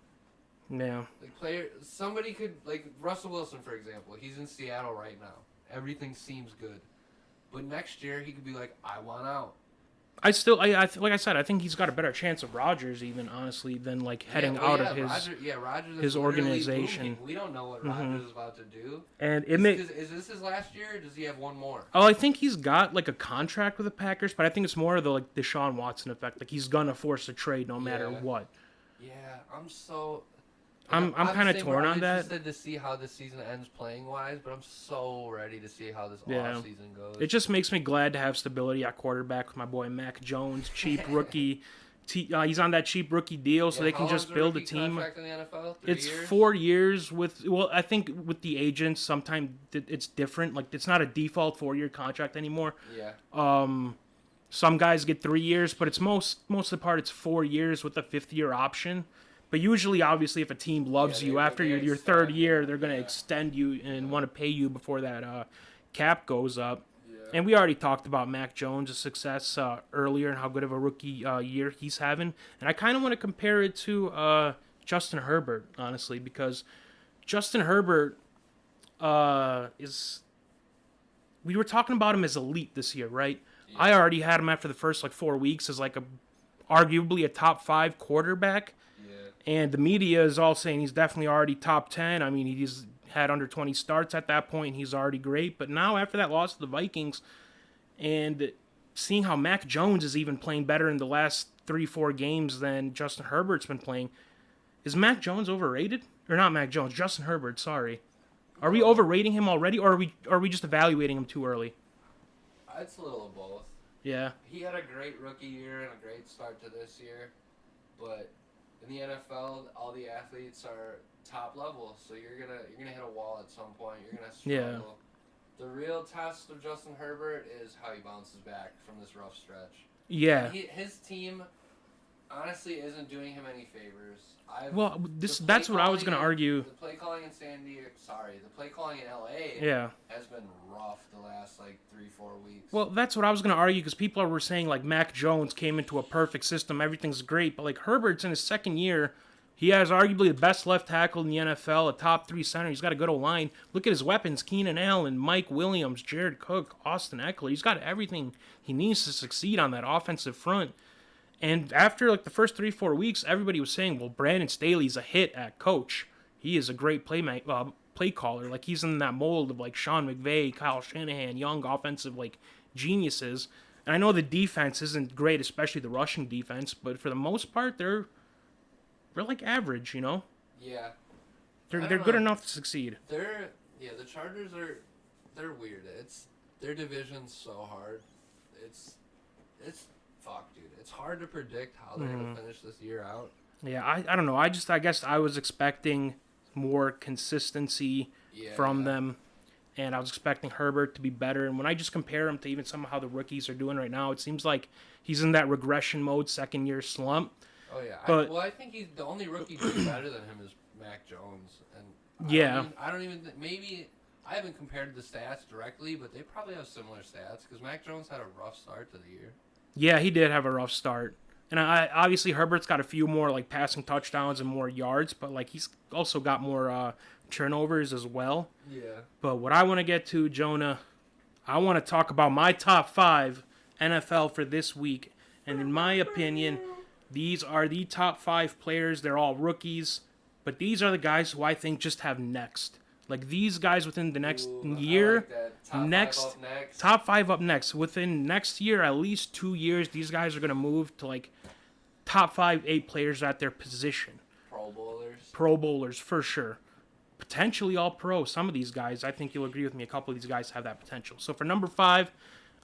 Yeah. Somebody could, Russell Wilson, for example. He's in Seattle right now. Everything seems good. But next year, he could be like, I want out. Like I said, I think he's got a better chance of Rodgers, even honestly, than heading out of his organization. Booming. We don't know what Rodgers is about to do. And is this his last year, or does he have one more? Oh, I think he's got a contract with the Packers, but I think it's more of the Deshaun Watson effect. Like, he's gonna force a trade no matter what. Yeah, I'm so. I'm kind of torn on that. I'm interested to see how the season ends playing wise, but I'm so ready to see how this off season goes. It just makes me glad to have stability at quarterback with my boy Mac Jones, cheap rookie. He's on that cheap rookie deal, so they can just build a team. Contract in the NFL? It's 3 years? 4 years I think with the agents, sometimes it's different. Like, it's not a default 4-year contract anymore. Yeah. Some guys get 3 years, but it's most of the part it's 4 years with a 5th-year option. But usually, obviously, if a team loves you after your third year, they're going to extend you and want to pay you before that cap goes up. Yeah. And we already talked about Mac Jones' success earlier and how good of a rookie year he's having. And I kind of want to compare it to Justin Herbert, honestly, because Justin Herbert is... We were talking about him as elite this year, right? Yeah. I already had him after the first 4 weeks as arguably a top 5 quarterback. And the media is all saying he's definitely already top 10. I mean, he's had under 20 starts at that point. He's already great. But now after that loss to the Vikings and seeing how Mac Jones is even playing better in the last 3-4 games than Justin Herbert's been playing, is Mac Jones overrated? Or not Mac Jones, Justin Herbert, sorry. Are we overrating him already, or are we just evaluating him too early? It's a little of both. Yeah. He had a great rookie year and a great start to this year, but in the NFL, all the athletes are top level, so you're gonna hit a wall at some point. You're gonna struggle. Yeah. The real test of Justin Herbert is how he bounces back from this rough stretch. Yeah. His team honestly isn't doing him any favors. That's what I was gonna argue. The play calling in the play calling in LA has been rough the last 3-4 weeks. Well, that's what I was gonna argue because people were saying Mac Jones came into a perfect system, everything's great, but Herbert's in his second year. He has arguably the best left tackle in the NFL, a top 3 center. He's got a good O-line. Look at his weapons: Keenan Allen, Mike Williams, Jared Cook, Austin Eckler. He's got everything he needs to succeed on that offensive front. And after the first 3-4 weeks, everybody was saying, well, Brandon Staley's a hit at coach. He is a great play caller. He's in that mold of Sean McVay, Kyle Shanahan, young offensive geniuses. And I know the defense isn't great, especially the rushing defense, but for the most part, they're average, you know? Yeah. They're good enough to succeed. The Chargers they're weird. Their division's so hard. It's fuck, dude. It's hard to predict how they're going to finish this year out. Yeah, I don't know. I guess I was expecting more consistency from them, and I was expecting Herbert to be better. And when I just compare him to even some of how the rookies are doing right now, it seems like he's in that regression mode, second-year slump. Oh, yeah. But, I think the only rookie doing better than him is Mac Jones. And I don't even maybe I haven't compared the stats directly, but they probably have similar stats because Mac Jones had a rough start to the year. Yeah, he did have a rough start. And obviously Herbert's got a few more passing touchdowns and more yards, but he's also got more turnovers as well. Yeah. But what I want to get to, Jonah, I want to talk about my top 5 NFL for this week. And in my opinion, these are the top 5 players. They're all rookies, but these are the guys who I think just have next. These guys within the next year, top 5 up next. Within next year, at least 2 years, these guys are going to move to top 5, 8 players at their position. Pro Bowlers, for sure. Potentially all pro. Some of these guys, I think you'll agree with me, a couple of these guys have that potential. So for number 5,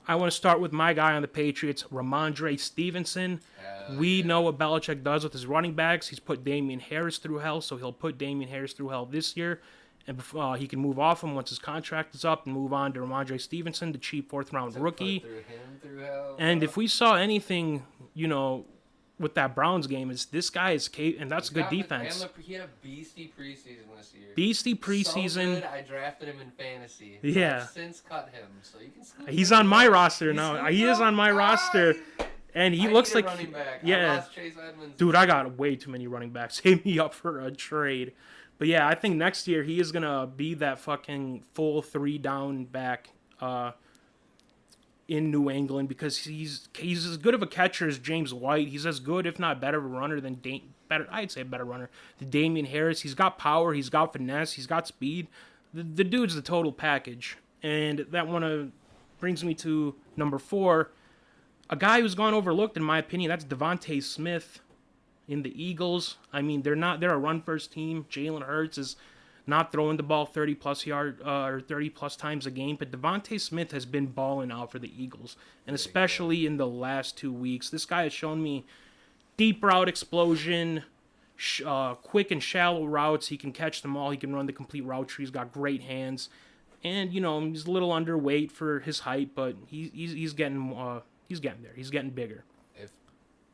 I want to start with my guy on the Patriots, Ramondre Stevenson. We know what Belichick does with his running backs. He's put Damian Harris through hell, so he'll put Damian Harris through hell this year. And he can move off him once his contract is up and move on to Ramondre Stevenson, the cheap 4th-round rookie. And if we saw anything, with that Browns game, is this guy is and that's a good defense. He had a beastie preseason this year. Beastie preseason. So good, I drafted him in fantasy. Yeah. I've since cut him, so you can still. He's on my roster now. He is on my roster. And he looks like running back. Yeah. I lost Chase Edmonds. Dude, I got way too many running backs. Hit me up for a trade. But yeah, I think next year he is going to be that fucking full 3-down back in New England because he's as good of a catcher as James White. He's as good, if not better, of a runner than I'd say a better runner than Damian Harris. He's got power, he's got finesse, he's got speed. The dude's the total package. And that one brings me to number 4, a guy who's gone overlooked in my opinion. That's Devontae Smith. In the Eagles, I mean, they're a run-first team. Jalen Hurts is not throwing the ball 30-plus yard or 30-plus times a game, but Devontae Smith has been balling out for the Eagles, and especially in the last 2 weeks. This guy has shown me deep route explosion, quick and shallow routes. He can catch them all. He can run the complete route tree. He's got great hands, and he's a little underweight for his height, but he's getting He's getting there. He's getting bigger. If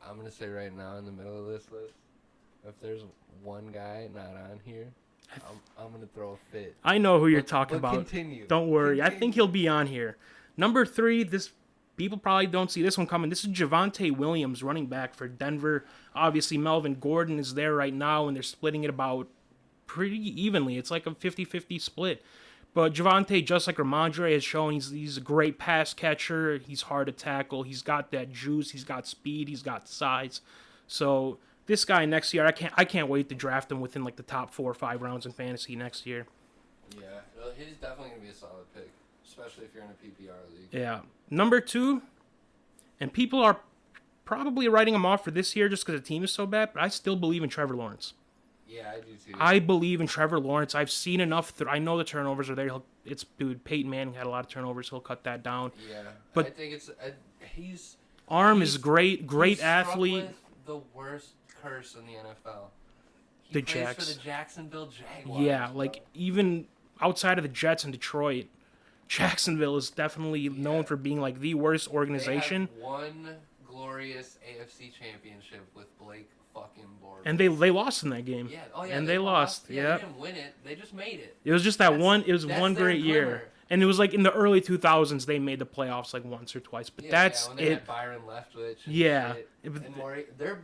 I'm gonna say right now in the middle of this list, if there's one guy not on here, I'm gonna throw a fit. I know who you're talking but about. Continue. Don't worry. I think he'll be on here. Number 3, this people probably don't see this one coming. This is Javonte Williams, running back for Denver. Obviously, Melvin Gordon is there right now, and they're splitting it about pretty evenly. It's like a 50-50 split. But Javonte, just like Ramondre, has shown he's a great pass catcher. He's hard to tackle. He's got that juice. He's got speed. He's got size. So this guy next year, I can't wait to draft him within like the top 4 or 5 rounds in fantasy next year. Yeah, he's definitely gonna be a solid pick, especially if you're in a PPR league. Yeah. Number 2, and people are probably writing him off for this year just because the team is so bad, but I still believe in Trevor Lawrence. Yeah, I do too. I believe in Trevor Lawrence. I've seen enough. I know the turnovers are there. Peyton Manning had a lot of turnovers. He'll cut that down. Yeah, but I think he's is great athlete. With the worst curse in the NFL. He plays for the Jacksonville Jaguars. Yeah, like even outside of the Jets and Detroit, Jacksonville is definitely known for being like the worst organization. They have one glorious AFC championship with Blake fucking Bortles. And they lost in that game. Yeah, and they lost. Yeah, they didn't win it. They just made it. It was just one great year. And it was like in the early 2000s they made the playoffs like once or twice. But that's when they had Byron Leftwich. Yeah. And Maury, they're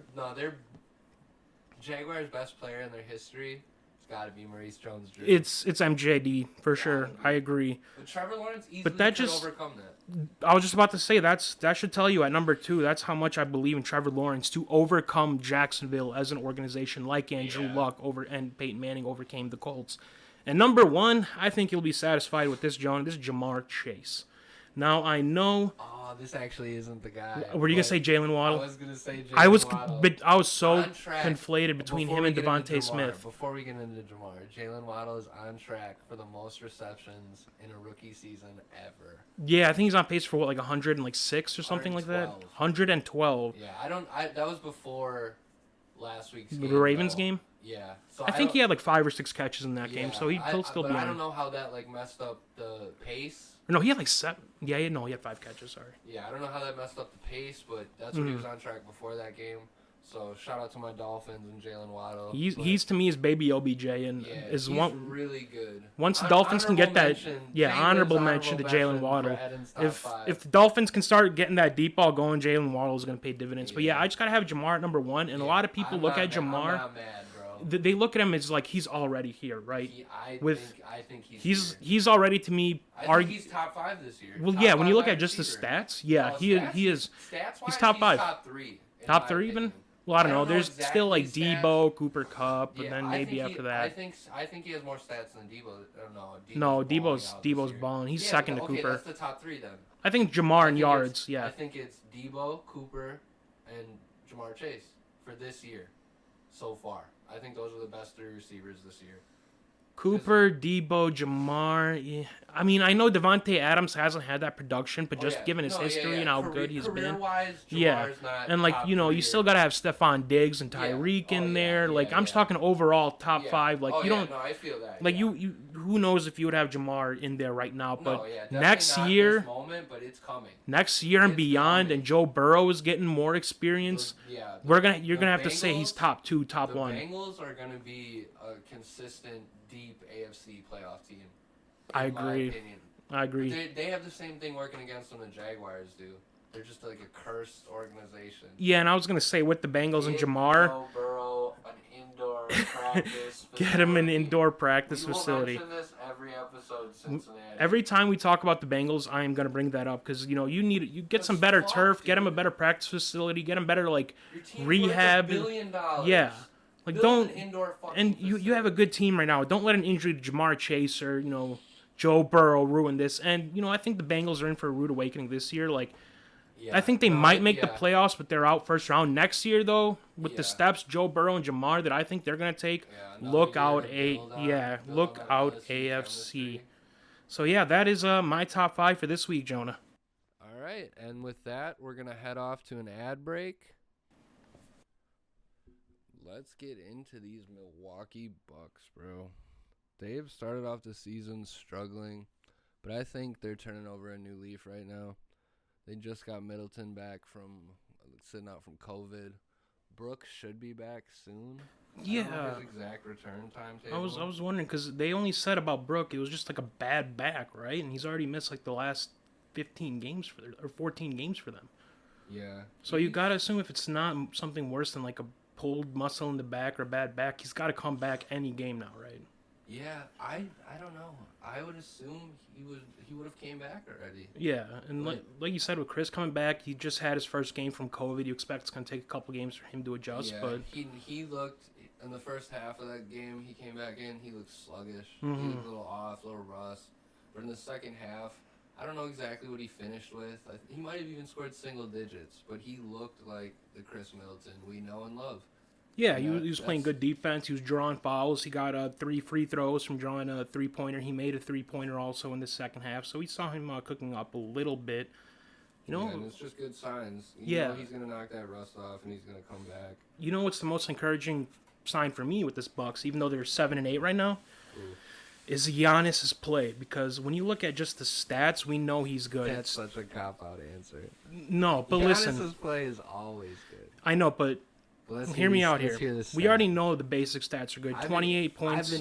Jaguars' best player in their history. It's got to be Maurice Jones-Drew. It's MJD for sure. I agree. But Trevor Lawrence easily could overcome that. I was just about to say that should tell you at number 2. That's how much I believe in Trevor Lawrence to overcome Jacksonville as an organization, like Andrew Luck and Peyton Manning overcame the Colts. And number 1, I think you'll be satisfied with this, Jonah. This is Jamar Chase. Now I know. Oh, this actually isn't the guy. Were you gonna say Jalen Waddle? I was gonna say Jalen Waddle. But I was so conflated between him and Devontae Smith. Before we get into Jamar, Jalen Waddle is on track for the most receptions in a rookie season ever. Yeah, I think he's on pace for 106 or something like that. 112. Yeah, that was before last week's game. The Ravens game. Yeah, so I think he had 5 or 6 catches in that game, so he'll still be. But I don't know how that messed up the pace. No, he had 7. Yeah, he had 5 catches. Sorry. Yeah, I don't know how that messed up the pace, but that's what he was on track before that game. So shout out to my Dolphins and Jalen Waddle. He's to me his baby OBJ and he's really good. Once the Dolphins can get that, honorable mention to Jalen Waddle. If the Dolphins can start getting that deep ball going, Jalen Waddle is going to pay dividends. But I just got to have Jamar at number 1, and a lot of people look at Jamar. I'm not mad, bro. They look at him as he's already here, right? I think he's already to me. I think he's top 5 this year. Well, when you look at just the stats, he is. Stats-wise, he's top 5. Top 3. Top 3 even. Well, I don't know. There's still Debo, Cooper Kupp, and then maybe after that. I think he has more stats than Debo. No, Debo's balling. He's second to Cooper. That's the top 3 then. I think Jamar in yards. I think it's Debo, Cooper, and Jamar Chase for this year, so far. I think those are the best 3 receivers this year. Cooper, Debo, Jamar. Yeah. I mean, I know Devontae Adams hasn't had that production, but just given his history and how good he's been. Career-wise, not and you still got to have Stephon Diggs and Tyreek in there. I'm just talking overall top 5. You don't. No, I feel that. You who knows if you would have Jamar in there right now, but next year, this moment, but it's coming. Next year and beyond, and Joe Burrow is getting more experience. You're gonna have to say he's top 2, top 1. The Bengals are gonna be a consistent, deep AFC playoff team. I agree. I agree. They have the same thing working against them the Jaguars do. They're just like a cursed organization. Yeah, and I was gonna say with the Bengals and Jamar. Joe Burrow, an indoor practice. Get him an indoor practice facility. We will mention this every episode, Cincinnati. Every time we talk about the Bengals, I am gonna bring that up because you get some better turf, get them a better practice facility, get them better rehab. $1 billion. Yeah. Don't you have a good team right now. Don't let an injury to Jamar Chase or Joe Burrow ruin this. And I think the Bengals are in for a rude awakening this year. I think they might make the playoffs, but they're out first round. Next year though, with the steps Joe Burrow and Jamar that I think they're gonna take, look out AFC. So that is my top 5 for this week, Jonah. All right, and with that, we're gonna head off to an ad break. Let's get into these Milwaukee Bucks, bro. They've started off the season struggling, but I think they're turning over a new leaf right now. They just got Middleton back from sitting out from COVID. Brooks should be back soon. Yeah. I don't know his exact return timetable. I was wondering because they only said about Brook it was just like a bad back, right? And he's already missed like the last 15 games or 14 games for them. Yeah. So you gotta assume if it's not something worse than like a pulled muscle in the back or bad back, he's got to come back any game now, right? Yeah, I don't know. I would assume he would have came back already. Yeah, and like you said with Chris coming back, he just had his first game from COVID. You expect it's gonna take a couple games for him to adjust, Yeah, but he looked in the first half of that game. He came back in. He looked sluggish. Mm-hmm. He looked a little off, a little rust. But in the second half, I don't know exactly what he finished with. He might have even scored single digits, but he looked like the Chris Middleton we know and love. yeah, he was playing good defense. He was drawing fouls. He got 3 free throws from drawing a 3-pointer. He made a 3-pointer also in the second half, so we saw him cooking up a little bit. You know, and it's just good signs. You know he's gonna knock that rust off, and he's gonna come back. You know what's the most encouraging sign for me with this Bucks, even though they're 7-8 right now? Ooh. Is Giannis's play, because when you look at just the stats, we know he's good. That's such a cop-out answer. No, but listen. Giannis's play is always good. I know, but hear me out here. We already know the basic stats are good. 28 points.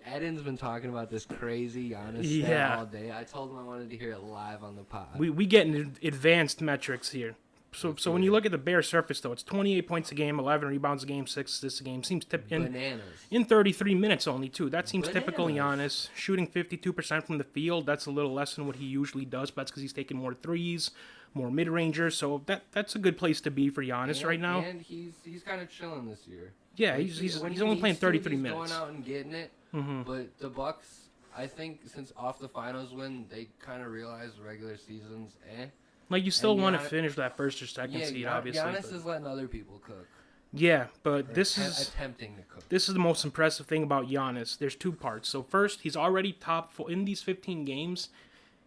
Edin's been talking about this crazy Giannis stat all day. I told him I wanted to hear it live on the pod. We get advanced metrics here. So when you look at the bare surface, though, it's 28 points a game, 11 rebounds a game, 6 assists a game. Seems in 33 minutes only, too. That seems typical Giannis. Shooting 52% from the field. That's a little less than what he usually does, but that's because he's taking more threes, more mid-rangers. So that's a good place to be for Giannis right now. And he's kind of chilling this year. Yeah, he's only playing 33 minutes. He's going out and getting it. Mm-hmm. But the Bucks, I think, since off the finals win, they kind of realized the regular season's Like, you still want to finish that first or second seed, obviously. Giannis is letting other people cook. Yeah, but this is attempting to cook. This is the most impressive thing about Giannis. There's 2 parts. So first, he's already top 4 in these 15 games.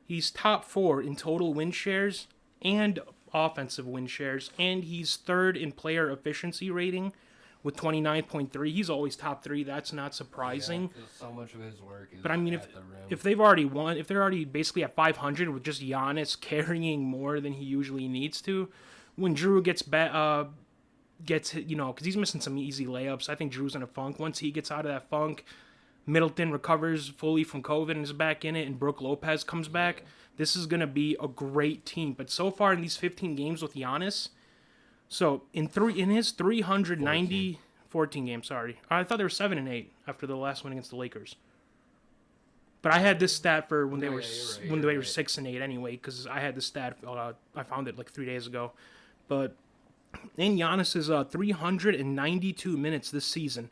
He's top 4 in total win shares and offensive win shares, and he's 3rd in player efficiency rating with 29.3. He's always top 3. That's not surprising. Yeah, so much of his work is but I mean, at the rim. if they've already won, if they're already basically at 500 with just Giannis carrying more than he usually needs to, when Drew gets hit, because he's missing some easy layups. I think Drew's in a funk. Once he gets out of that funk, Middleton recovers fully from COVID and is back in it, and Brook Lopez comes back. This is going to be a great team. But so far in these 15 games with Giannis, so in his 390 14 games, sorry. I thought they were 7-8 after the last one against the Lakers. But I had this stat for when they were 6-8 anyway, because I had the stat. I found it like 3 days ago. But in Giannis's 392 minutes this season,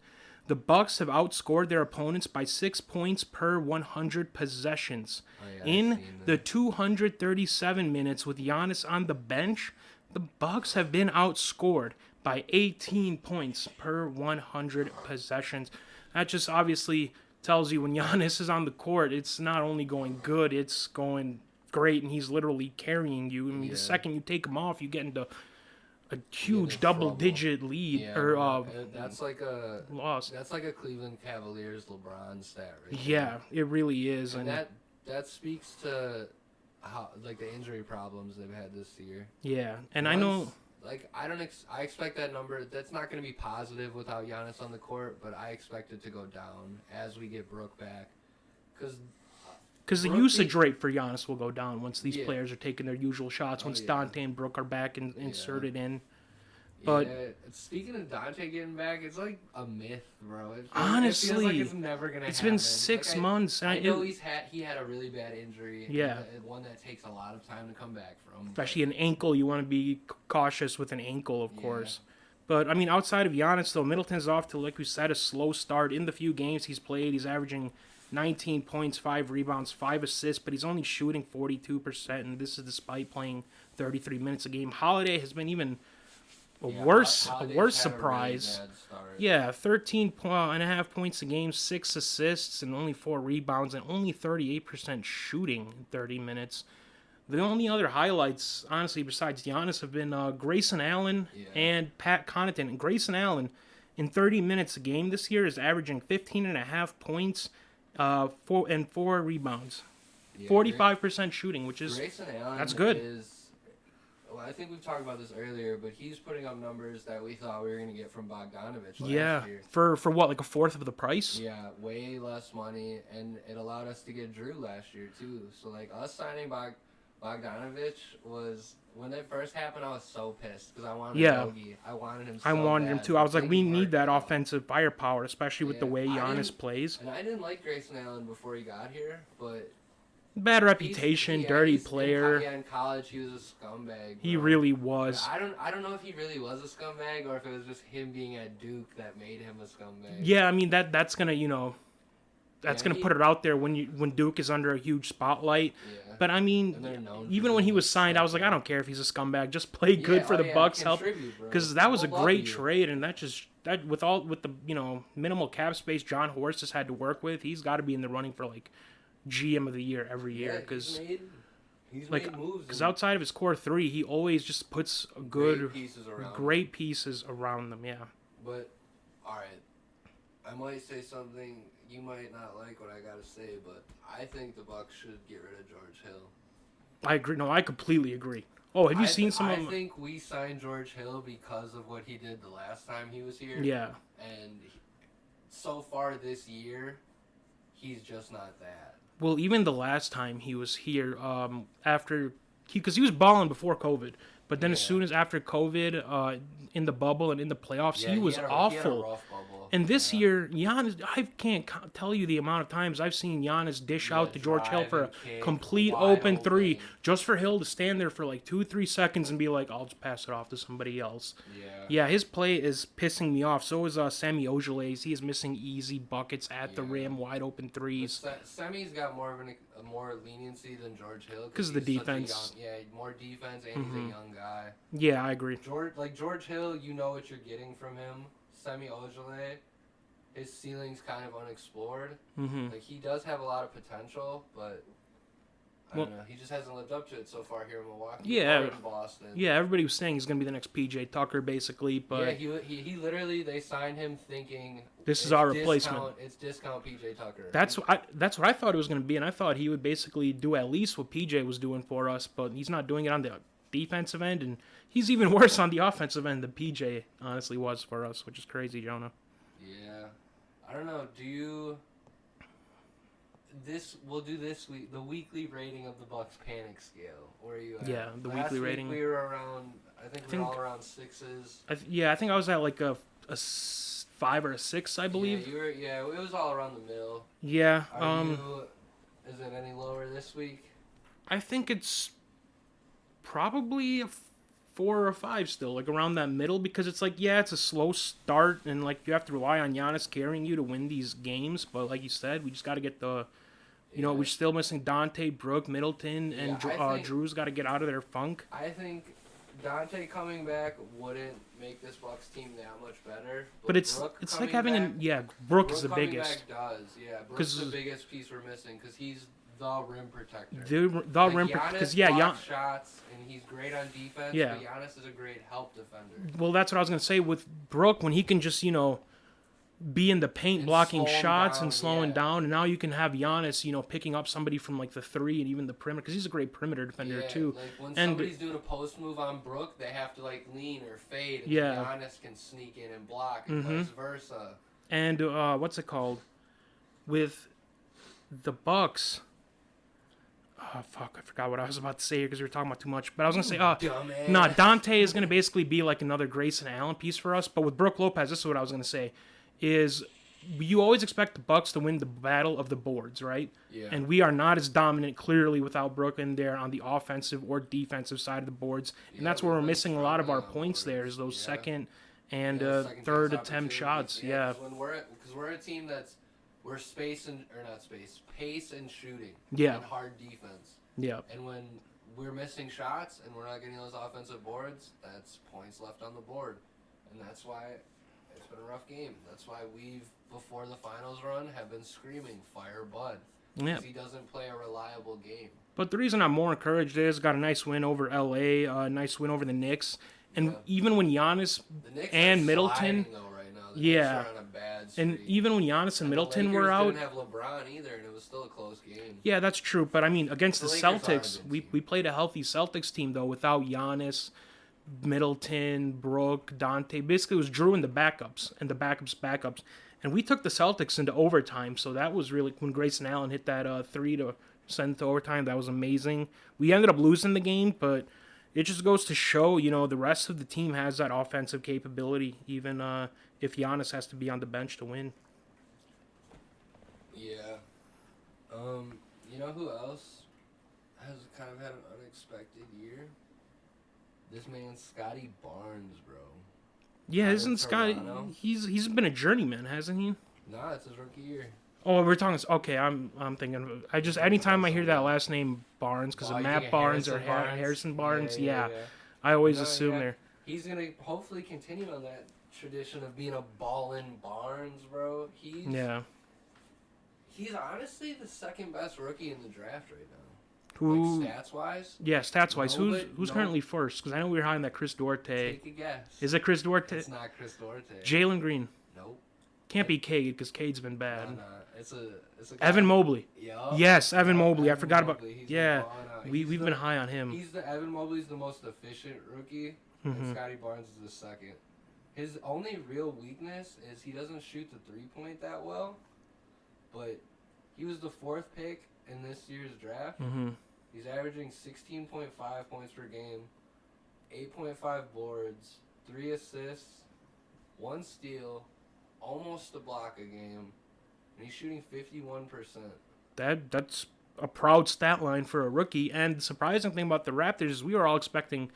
the Bucks have outscored their opponents by 6 points per 100 possessions. In the 237 minutes with Giannis on the bench, the Bucks have been outscored by 18 points per 100 possessions. That just obviously tells you when Giannis is on the court, it's not only going good, it's going great, and he's literally carrying you. I mean, the second you take him off, you get into a huge double-digit lead that's like a loss. That's like a Cleveland Cavaliers LeBron stat, right? Yeah, it really is, and that speaks to how the injury problems they've had this year. Yeah, and I know. I expect that number. That's not going to be positive without Giannis on the court, but I expect it to go down as we get Brook back, because the usage rate for Giannis will go down once these players are taking their usual shots. Once Dante and Brook are back and inserted in. But speaking of Dante getting back, it's like a myth, bro. Honestly, it feels like it's never gonna happen. It's been 6 months. I know he had a really bad injury. Yeah, one that takes a lot of time to come back from. Especially an ankle, you want to be cautious with an ankle, of course. But I mean, outside of Giannis, though, Middleton's off to, like we said, a slow start. In the few games he's played, he's averaging 19 points, 5 rebounds, 5 assists, but he's only shooting 42%, and this is despite playing 33 minutes a game. Holiday has been even a worse surprise. Really 13.5 points a game, 6 assists, and only 4 rebounds, and only 38% shooting in 30 minutes. The only other highlights, honestly, besides Giannis, have been Grayson Allen and Pat Connaughton. And Grayson Allen, in 30 minutes a game this year, is averaging 15.5 points, 4 rebounds, 45% shooting, which is Grayson Allen that's good. Well, I think we've talked about this earlier, but he's putting up numbers that we thought we were going to get from Bogdanovich last year. For what, like a fourth of the price? Yeah, way less money, and it allowed us to get Drew last year too. So like us signing Bogdanovich was, when it first happened, I was so pissed because I wanted Yogi. I wanted him. I wanted him too. I was like, we need that offensive firepower, especially with the way Giannis plays. And I didn't like Grayson Allen before he got here, but. Bad reputation, dirty player. In college, he was a scumbag. Bro. He really was. I don't know if he really was a scumbag or if it was just him being at Duke that made him a scumbag. Yeah, I mean that's gonna gonna put it out there when Duke is under a huge spotlight. Yeah. But I mean, even when he was signed, I was like, I don't care if he's a scumbag. Just play good for the Bucks, help, because that was a great trade, and that with the minimal cap space John Horst has had to work with, he's got to be in the running for like GM of the year every year, because he's made moves. Because outside of his core three, he always just puts great pieces around them. Yeah. But all right, I might say something you might not like what I gotta say, but I think the Bucks should get rid of George Hill. I agree. No, I completely agree. Oh, have you seen some of them? I think we signed George Hill because of what he did the last time he was here. Yeah. And so far this year, he's just not that. Well, even the last time he was here, because he was balling before COVID, but then as soon as after COVID, in the bubble and in the playoffs, he was awful. He had a rough bubble. And this year, Giannis, I can't tell you the amount of times I've seen Giannis dish out to George Hill for a complete open three, just for Hill to stand there for like 2-3 seconds and be like, I'll just pass it off to somebody else. Yeah, his play is pissing me off. So is Semi Ojeley's. He is missing easy buckets at the rim, wide open threes. Semi's got more leniency than George Hill because of the defense. More defense, and he's a young guy. Yeah, I agree. George Hill, you know what you're getting from him. Semi Ojeley, his ceiling's kind of unexplored. Like, he does have a lot of potential, but I don't know. He just hasn't lived up to it so far here in Milwaukee or in Boston. Yeah, everybody was saying he's going to be the next PJ Tucker, basically. But yeah, he literally, they signed him thinking this is our replacement. It's discount PJ Tucker. That's what I thought it was going to be, and I thought he would basically do at least what PJ was doing for us, but he's not doing it on the defensive end, and he's even worse on the offensive end than PJ honestly was for us, which is crazy, Jonah. Yeah. I don't know. We'll do this week, the weekly rating of the Bucks panic scale. Where are you at? Yeah, the weekly rating. We were around, I think we were all around 6s. I think I was at like a 5 or a 6, I believe. Yeah, it was all around the middle. Yeah. Is it any lower this week? I think it's probably a 4 or a 5 still, like around that middle, because it's like, yeah, it's a slow start, and like you have to rely on Giannis carrying you to win these games. But like you said, we just got to get we're still missing Dante, Brooke, Middleton, and Drew's got to get out of their funk. I think Dante coming back wouldn't make this Bucks team that much better. But it's like having Brooke is the biggest. Brooke's the biggest piece we're missing because he's the rim protector. The rim protector. Because Giannis shots and he's great on defense. Yeah. But Giannis is a great help defender. Well, that's what I was gonna say with Brooke, when he can just be in the paint, blocking shots and slowing down, and now you can have Giannis, picking up somebody from like the 3 and even the perimeter, because he's a great perimeter defender too. Like when somebody's doing a post move on Brooke, they have to like lean or fade, and Giannis can sneak in and block, and vice versa. And what's it called? With the Bucks. Oh, fuck, I forgot what I was about to say here because we were talking about too much. But I was going to say, Dante is going to basically be like another Grayson Allen piece for us. But with Brooke Lopez, this is what I was going to say, is you always expect the Bucks to win the battle of the boards, right? Yeah. And we are not as dominant, clearly, without Brooke in there on the offensive or defensive side of the boards. And that's where we're missing a lot of our points there, is those second and third attempt shots. Yeah. Because we're a team that's, we're pace and shooting. Yeah. And hard defense. Yeah. And when we're missing shots and we're not getting those offensive boards, that's points left on the board. And that's why it's been a rough game. That's why we've, before the finals run, have been screaming, fire Bud. Because he doesn't play a reliable game. But the reason I'm more encouraged is got a nice win over LA, a nice win over the Knicks. And even when Giannis and Middleton... Though, right now. The Yeah. Knicks are on a bad streak. And even when Giannis and Middleton the were Lakers out, didn't have LeBron either, and it was still a close game. yeah, that's true. But I mean, against the The Lakers are a Celtics, good we team. played a healthy Celtics team though, without Giannis, Middleton, Brooke, Dante. Basically, it was Drew and the backups, and the backups. And we took the Celtics into overtime, so that was really when Grayson Allen hit that three to send it to overtime. That was amazing. We ended up losing the game, but it just goes to show, the rest of the team has that offensive capability, even if Giannis has to be on the bench to win. Yeah. You know who else has kind of had an unexpected year? This man, Scotty Barnes, bro. Yeah, Out of isn't Scotty? Toronto. He's been a journeyman, hasn't he? Nah, it's his rookie year. Oh, we're talking. Okay, I'm thinking. Anytime I hear that last name Barnes, because of Matt Barnes or Harrison Barnes, yeah, I always assume they're. He's gonna hopefully continue on that tradition of being a ballin' Barnes, bro. He's honestly the second best rookie in the draft right now. Who? Like stats wise? Yeah, stats wise. Who's currently first? Because I know we were high on that Chris Duarte. Take a guess. Is it Chris Duarte? It's not Chris Duarte. Jalen Green. Nope. Can't be Cade because Cade's been bad. Nah. It's a Evan Mobley. Yup. Yes, Evan Mobley. I Evan forgot Mobley. about. He's Yeah, been we've been high on him. Evan Mobley's the most efficient rookie, and Scotty Barnes is the second. His only real weakness is he doesn't shoot the 3-point that well, but he was the 4th pick in this year's draft. Mm-hmm. He's averaging 16.5 points per game, 8.5 boards, 3 assists, 1 steal, almost a block a game, and he's shooting 51%. That's a proud stat line for a rookie. And the surprising thing about the Raptors is we were all expecting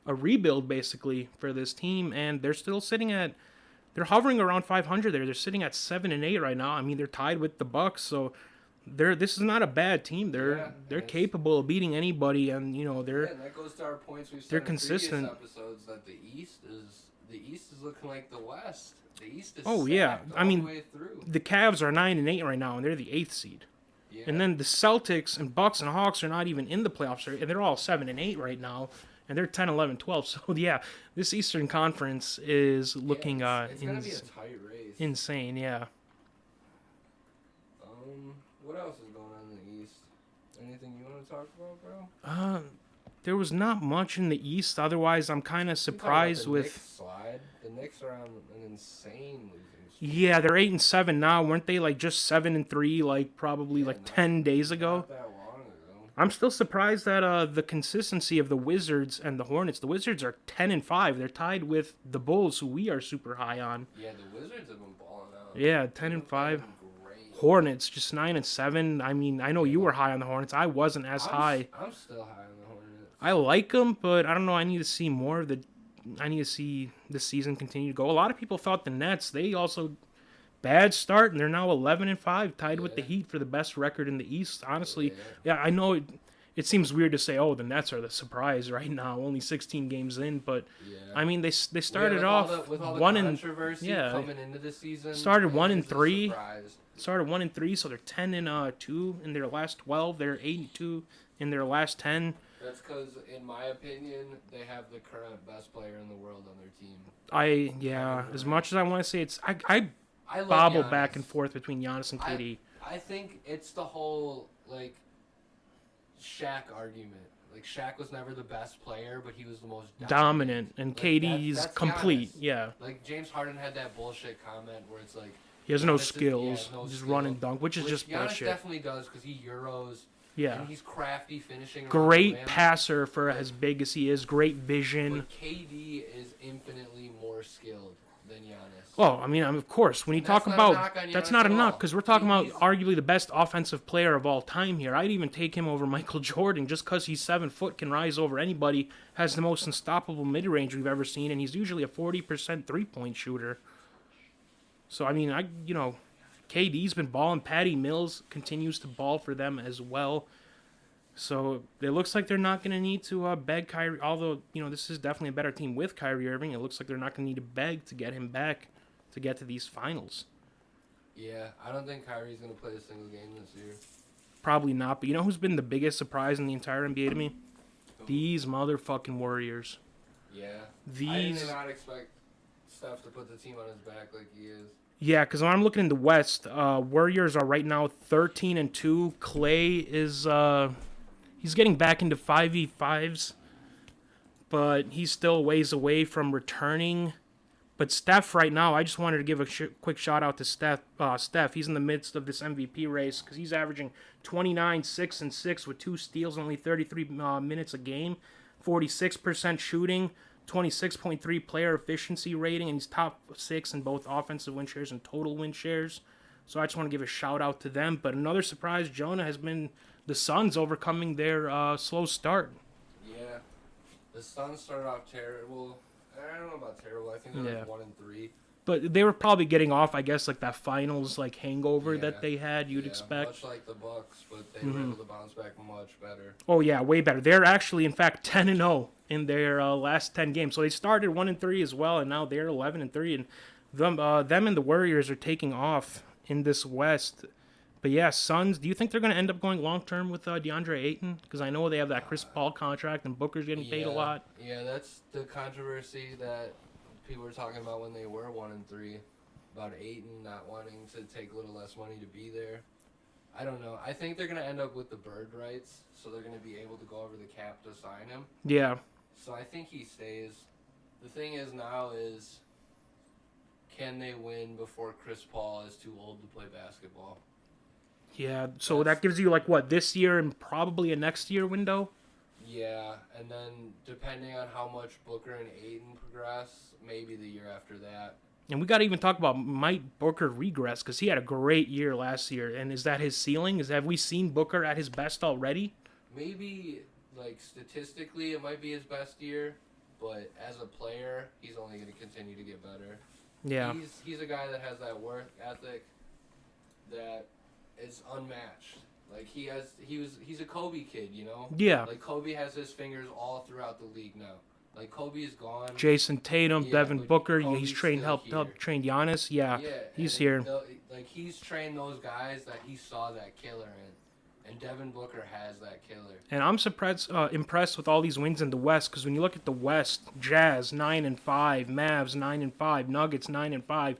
a rebuild basically for this team, and they're still they're hovering around 500 there. They're sitting at 7-8 right now. I mean, they're tied with the Bucks, so this is not a bad team. They're capable of beating anybody, and they're and that goes to our points we've said they're in consistent. previous episodes that the East is looking like the West. The East is Oh yeah, stacked I all mean the way through. the Cavs are 9-8 right now, and they're the 8th seed. Yeah. And then the Celtics and Bucks and Hawks are not even in the playoffs, and they're all 7-8 right now, and they're 10, 11, 12. So yeah, this Eastern Conference is looking it's gonna be a tight race. insane. Yeah. What else is going on in the East? Anything you want to talk about, bro? There was not much in the East. Otherwise, I'm kind of surprised with. Knicks slide. The Knicks are on an insane losing streak. Yeah, they're 8-7 now. Weren't they like just 7-3, like probably 10 days ago? Not that long ago. I'm still surprised at the consistency of the Wizards and the Hornets. The Wizards are 10-5. They're tied with the Bulls, who we are super high on. Yeah, the Wizards have been balling out. Yeah, 10-5. Great. Hornets just 9-7. I mean, I know you were high on the Hornets. I wasn't as high. I'm still high on the Hornets. I like them, but I don't know. I need to see more of the. I need to see the season continue to go. A lot of people thought the Nets. They also bad start, and they're now 11-5, tied with the Heat for the best record in the East. Honestly, yeah, I know it seems weird to say, oh, the Nets are the surprise right now, only 16 games in, but I mean they started off with all the 1 controversy coming into the season. Started 1-3. Started 1-3, so they're 10-2 in their last 12. They're 8-2 in their last 10. That's because, in my opinion, they have the current best player in the world on their team. As much as I want to say it's, I love bobble Giannis. back and forth between Giannis and KD. I think it's the whole Shaq argument. Like Shaq was never the best player, but he was the most dominant, and KD's that's complete. Giannis. Yeah. Like James Harden had that bullshit comment where it's like he has no skills, just skill. run and dunk, which is just Giannis bullshit. definitely does because he Euros. Yeah. And he's crafty finishing. Great passer for as big as he is. Great vision. But KD is infinitely more skilled than Giannis. Oh, I mean, of course, when you talk about that's not a knock because we're talking about arguably the best offensive player of all time here. I'd even take him over Michael Jordan just because he's 7 foot, can rise over anybody, has the most unstoppable mid range we've ever seen, and he's usually a 40% 3-point shooter. So I mean, KD's been balling. Patty Mills continues to ball for them as well. So it looks like they're not going to need to beg Kyrie. Although, this is definitely a better team with Kyrie Irving. It looks like they're not going to need to beg to get him back to get to these finals. Yeah, I don't think Kyrie's going to play a single game this year. Probably not. But you know who's been the biggest surprise in the entire NBA to me? These motherfucking Warriors. Yeah. These. I did not expect Steph to put the team on his back like he is. Yeah, because when I'm looking in the West, Warriors are right now 13-2. Clay is he's getting back into 5v5s, but he's still ways away from returning. But Steph right now, I just wanted to give a quick shout out to Steph. Steph, he's in the midst of this MVP race because he's averaging 29, 6, and 6 with 2 steals and only 33 minutes a game, 46% shooting, 26.3 player efficiency rating, and he's top 6 in both offensive win shares and total win shares. So I just want to give a shout out to them. But another surprise, Jonah, has been the Suns overcoming their slow start. Yeah, the Suns started off terrible. I don't know about terrible. I think they're like 1-3. But they were probably getting off, I guess, like that finals like hangover that they had. You'd expect. Much like the Bucks, but they were able to bounce back much better. Oh yeah, way better. They're actually, in fact, 10-0 in their last 10 games. So they started 1-3 as well, and now they're 11-3. And them and the Warriors are taking off in this West. But yeah, Suns. Do you think they're going to end up going long term with DeAndre Ayton? Because I know they have that Chris Paul contract, and Booker's getting paid a lot. Yeah, that's the controversy that people were talking about when they were 1-3, about Ayton not wanting to take a little less money to be there. I don't know. I think they're going to end up with the bird rights, so they're going to be able to go over the cap to sign him. Yeah. So I think he stays. The thing is now is, can they win before Chris Paul is too old to play basketball? Yeah, so that gives you, like, what, this year and probably a next year window? Yeah, and then depending on how much Booker and Ayton progress, maybe the year after that. And we got to even talk about, might Booker regress? Because he had a great year last year. And is that his ceiling? Have we seen Booker at his best already? Maybe, like, statistically it might be his best year, but as a player, he's only going to continue to get better. Yeah. He's a guy that has that work ethic that is unmatched. Like he's a Kobe kid, you know? Yeah. Like Kobe has his fingers all throughout the league now. Like Kobe is gone. Jason Tatum, Devin Booker, Kobe's he's helped train Giannis. Yeah, he's here. Like he's trained those guys that he saw that killer in, and Devin Booker has that killer. And I'm impressed with all these wins in the West, because when you look at the West, Jazz 9-5, Mavs 9-5, Nuggets 9-5.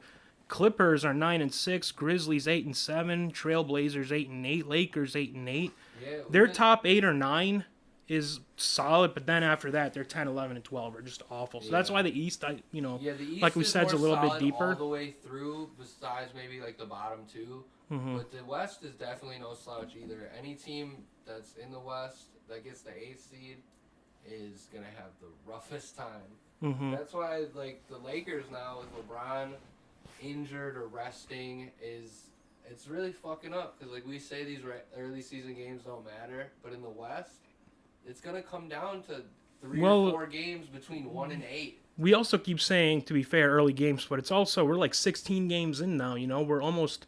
Clippers are 9-6, Grizzlies 8-7, Trailblazers 8-8, Lakers 8-8. Yeah, their top 8 or 9 is solid, but then after that, they're 10, 11, and 12 are just awful. So that's why the East, the East like we said, is a little bit deeper all the way through. Besides maybe like the bottom 2, but the West is definitely no slouch either. Any team that's in the West that gets the 8th seed is gonna have the roughest time. That's why like the Lakers now with LeBron injured or resting it's really fucking up, because like we say these early season games don't matter, but in the West it's gonna come down to 3 or 4 games between 1 and 8. We also keep saying, to be fair, early games, but it's also, we're like 16 games in now, you know, we're almost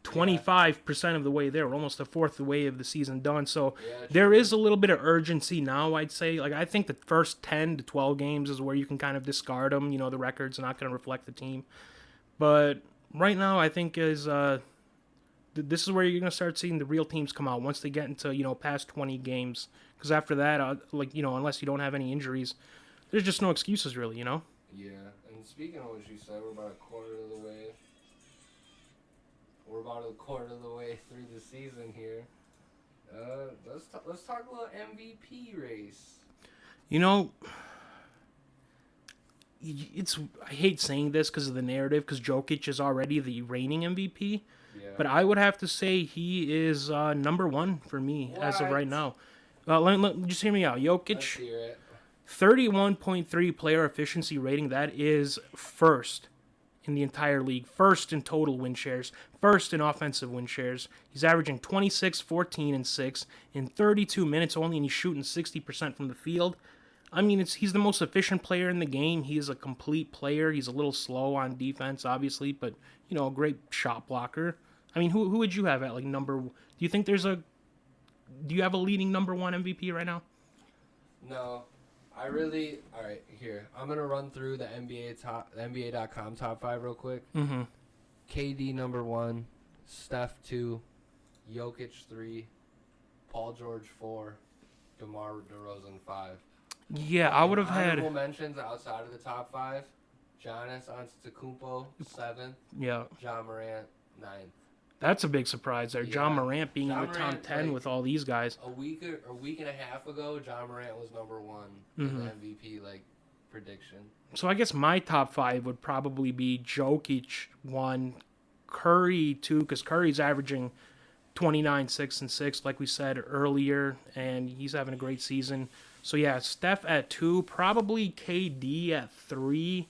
25% of the way there. We're almost a fourth of the way of the season done. So there is a little bit of urgency now, I'd say. Like, I think the first 10 to 12 games is where you can kind of discard them. You know, the record's not going to reflect the team. But right now, I think this is where you're going to start seeing the real teams come out once they get into, you know, past 20 games. Because after that, like, you know, unless you don't have any injuries, there's just no excuses really, you know? Yeah, and speaking of what you said, we're about a quarter of the way. We're about a quarter of the way through the season here. Let's talk a little MVP race. You know, I hate saying this because of the narrative, because Jokic is already the reigning MVP. Yeah. But I would have to say he is number 1 for me as of right now. Just hear me out. Jokic, let's hear it. 31.3 player efficiency rating. That is first in the entire league. First in total win shares. First in offensive win shares. He's averaging 26, 14, and 6 in 32 minutes only, and he's shooting 60% from the field. I mean, he's the most efficient player in the game. He is a complete player. He's a little slow on defense, obviously, but, you know, a great shot blocker. I mean, who would you have at, like, do you think do you have a leading number 1 MVP right now? No. All right, here. I'm going to run through the NBA.com top 5 real quick. Mm-hmm. KD number 1, Steph 2, Jokic 3, Paul George 4, DeMar DeRozan 5. Yeah, I would have had honorable mentions outside of the top 5. Giannis Antetokounmpo 7th. Yeah. John Morant 9th. That's a big surprise there. Yeah. John Morant being John in the top Morant, 10 like, with all these guys. A week and a half ago, John Morant was number 1 in the MVP prediction. So I guess my top 5 would probably be Jokic 1, Curry 2, because Curry's averaging 29, 6, and 6, like we said earlier, and he's having a great season. So yeah, Steph at 2, probably KD at 3,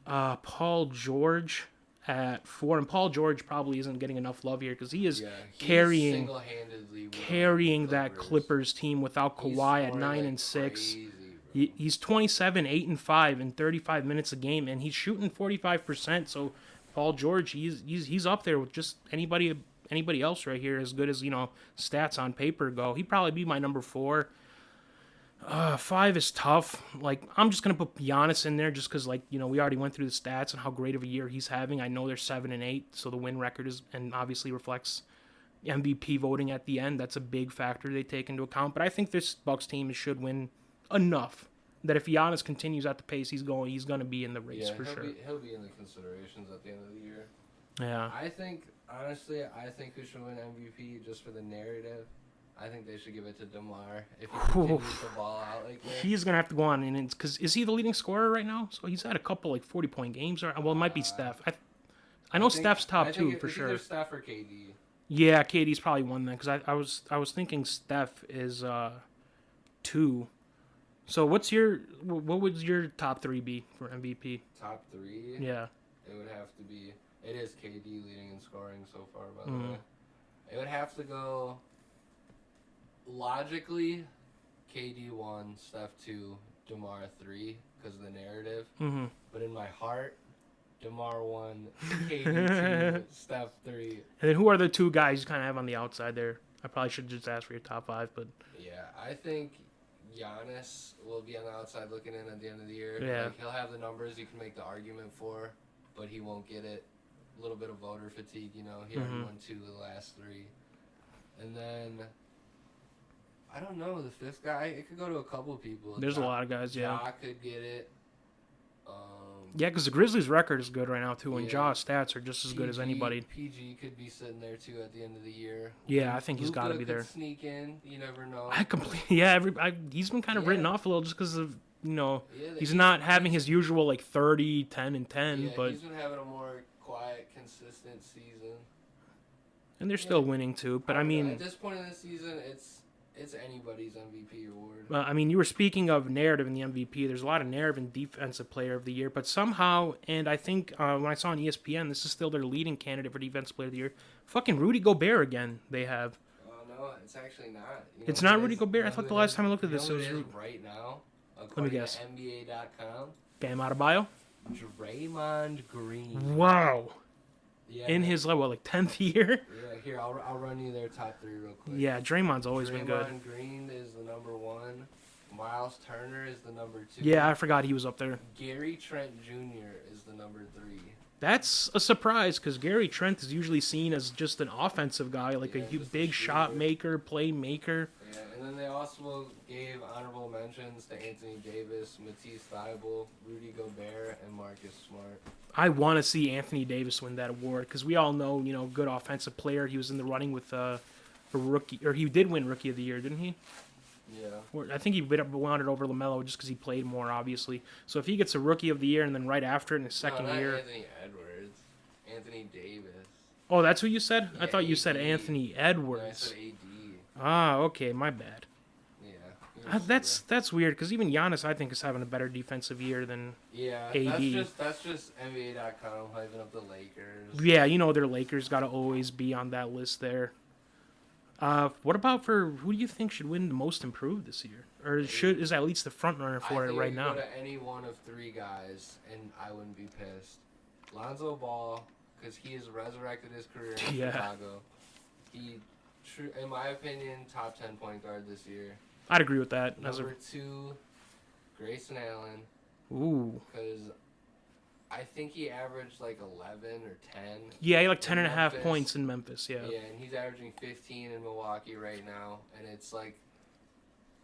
Paul George at 4, and Paul George probably isn't getting enough love here because he is carrying that Clippers team without Kawhi at 9 and 6. He's 27, 8 and 5 in 35 minutes a game, and he's shooting 45%. So Paul George, he's up there with just anybody else right here, as good as stats on paper go. He'd probably be my number 4. 5 is tough. Like, I'm just gonna put Giannis in there just because, we already went through the stats and how great of a year he's having. I know they're 7 and 8, so the win record is and obviously reflects MVP voting at the end. That's a big factor they take into account. But I think this Bucks team should win enough that if Giannis continues at the pace he's gonna be in the race for sure. He'll be in the considerations at the end of the year. Yeah. Honestly, I think who should win MVP just for the narrative. I think they should give it to DeMar if he continues to ball out like that. He's going to have to go on. And because is he the leading scorer right now? So he's had a couple 40-point games. Well, it might be Steph. I know Steph's top 2 for sure. Either Steph or KD. Yeah, KD's probably 1 then because I was thinking Steph is 2. So what would your top 3 be for MVP? Top 3? Yeah. It would have to be. It is KD leading in scoring so far, by the way. It would have to go. Logically, KD 1, Steph 2, DeMar 3 because of the narrative. Mm-hmm. But in my heart, DeMar 1, KD 2, Steph 3. And then who are the 2 guys you kind of have on the outside there? I probably should just ask for your top 5, but yeah, I think Giannis will be on the outside looking in at the end of the year. Yeah, he'll have the numbers you can make the argument for, but he won't get it. A little bit of voter fatigue, He already won 2 of the last 3, and then. I don't know, the 5th guy. It could go to a couple of people. There's a lot of guys, yeah. Ja could get it. Yeah, because the Grizzlies' record is good right now, too, and Ja's stats are just as good as anybody. PG could be sitting there, too, at the end of the year. Yeah, I think he's got to be there. Sneak in. You never know. He's been kind of written off a little just because of, he's not having his usual, 30, 10, and 10. But he's been having a more quiet, consistent season. And they're still winning, too. But, at this point in the season, it's anybody's MVP award. You were speaking of narrative in the MVP. There's a lot of narrative in Defensive Player of the Year, but somehow, and I think when I saw on ESPN, this is still their leading candidate for Defensive Player of the Year. Fucking Rudy Gobert again. They have. Oh no, it's actually not. It's not Rudy Gobert. I thought the last time I looked at this, it was right now. Let me guess. NBA.com. Bam Adebayo. Draymond Green. Wow. Yeah, in his 10th year. Yeah, here I'll run you their top 3 real quick. Yeah, Draymond's always been good. Draymond Green is the number 1. Miles Turner is the number 2. Yeah, I forgot he was up there. Gary Trent Jr. is the number 3. That's a surprise because Gary Trent is usually seen as just an offensive guy, a big shot maker, playmaker. Yeah, and then they also gave honorable mentions to Anthony Davis, Matisse Thybulle, Rudy Gobert, and Marcus Smart. I want to see Anthony Davis win that award because we all know, good offensive player. He was in the running with for rookie, or he did win Rookie of the Year, didn't he? Yeah. I think he won it over LaMelo just because he played more, obviously. So if he gets a Rookie of the Year and then right after it in his second year, Anthony Edwards, Anthony Davis. Oh, that's who you said? Yeah, I thought you AD. said Anthony Edwards. No, I said AD. Ah, okay, my bad. Yeah. That's weird because even Giannis, I think, is having a better defensive year than AD. That's just NBA.com hyping up the Lakers. Yeah, their Lakers got to always be on that list there. What about who do you think should win the Most Improved this year, or is at least the front runner for it right now? I think go to any one of 3 guys, and I wouldn't be pissed. Lonzo Ball, because he has resurrected his career in Chicago. In my opinion, top 10 point guard this year. I'd agree with that. Number 2, Grayson Allen. Ooh. Because I think he averaged 11 or 10. Yeah, he 10.5 points in Memphis, yeah. Yeah, and he's averaging 15 in Milwaukee right now. And it's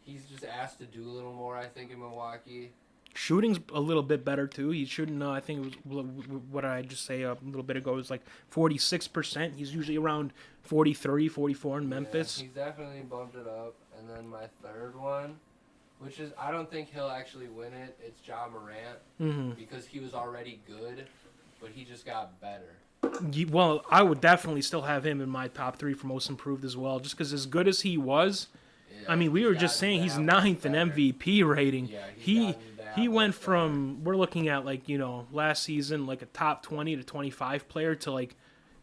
he's just asked to do a little more, I think, in Milwaukee. Shooting's a little bit better too. He's shooting, I think it was, what did I just say a little bit ago? It was like 46%. He's usually around 43, 44 in Memphis. He's definitely bumped it up. And then my third one, which is, I don't think he'll actually win it, it's Ja Morant. Because he was already good, but he just got better. Well, I would definitely still have him in my top 3 for most improved as well. Just because as good as he was, I mean, we were just saying he's 9th in MVP rating. Yeah, he went from, we're looking at like, last season, like a top 20 to 25 player to like,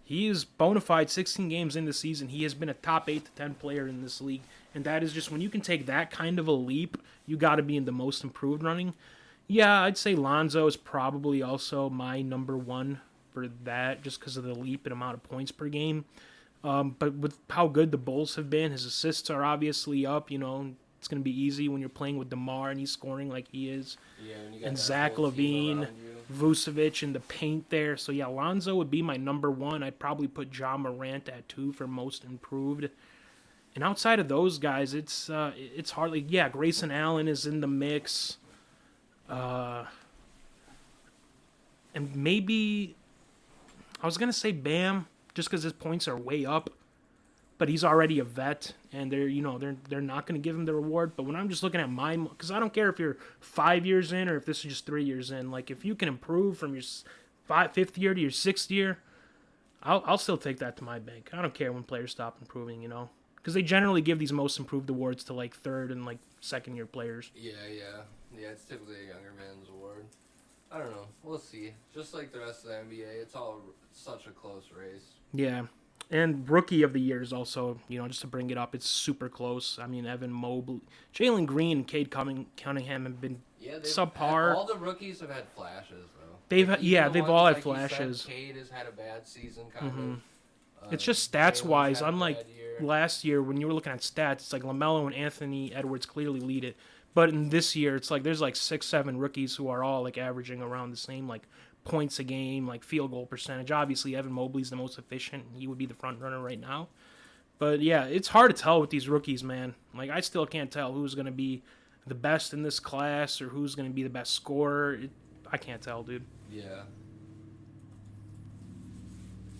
he is bona fide 16 games in the season. He has been a top 8 to 10 player in this league. And that is just, when you can take that kind of a leap, you got to be in the most improved running. Yeah, I'd say Lonzo is probably also my number 1 for that, just because of the leap in amount of points per game. But with how good the Bulls have been, his assists are obviously up. It's going to be easy when you're playing with DeMar and he's scoring like he is. Yeah, when you got and that Zach whole team LaVine, around you. Vucevic in the paint there. So yeah, Lonzo would be my number 1. I'd probably put Ja Morant at 2 for most improved. And outside of those guys, it's hardly, Grayson Allen is in the mix. And maybe I was gonna say Bam, just because his points are way up, but he's already a vet, and they're not gonna give him the reward. But when I'm just looking at because I don't care if you're 5 years in or if this is just 3 years in. Like if you can improve from your 5th year to your 6th year, I'll still take that to my bank. I don't care when players stop improving, because they generally give these most improved awards to like 3rd and like 2nd year players. Yeah. It's typically a younger man's award. I don't know. We'll see. Just like the rest of the NBA, it's all such a close race. Yeah. And Rookie of the Year is also, just to bring it up, it's super close. I mean, Evan Mobley, Jalen Green, and Cade Cunningham have been subpar. All the rookies have had flashes, though. They've all had like flashes. Cade has had a bad season, kind of. It's just stats-wise, unlike last year when you were looking at stats, it's like LaMelo and Anthony Edwards clearly lead it. But in this year, it's like there's like 6-7 rookies who are all like averaging around the same like points a game, like field goal percentage. Obviously, Evan Mobley's the most efficient. He would be the front runner right now. But yeah, it's hard to tell with these rookies, man. Like I still can't tell who's going to be the best in this class or who's going to be the best scorer. I can't tell, dude. Yeah.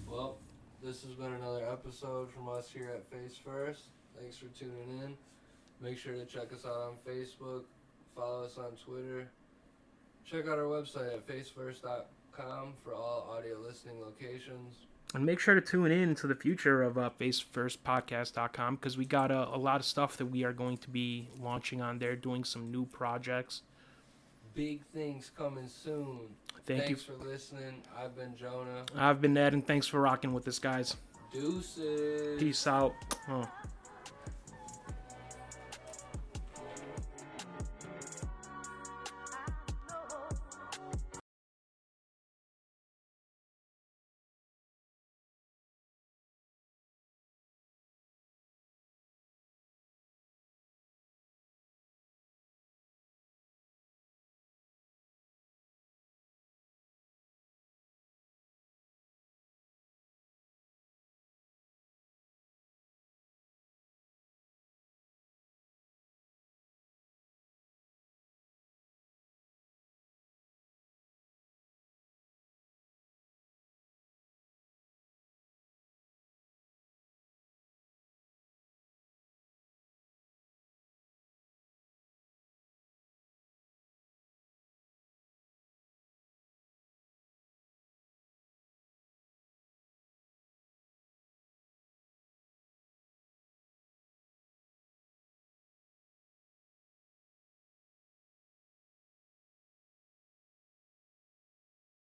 Well, this has been another episode from us here at Face First. Thanks for tuning in. Make sure to check us out on Facebook. Follow us on Twitter. Check out our website at facefirst.com for all audio listening locations. And make sure to tune in to the future of facefirstpodcast.com because we got a lot of stuff that we are going to be launching on there, doing some new projects. Big things coming soon. Thanks for listening. I've been Jonah. I've been Ed, and thanks for rocking with us, guys. Deuces. Peace out.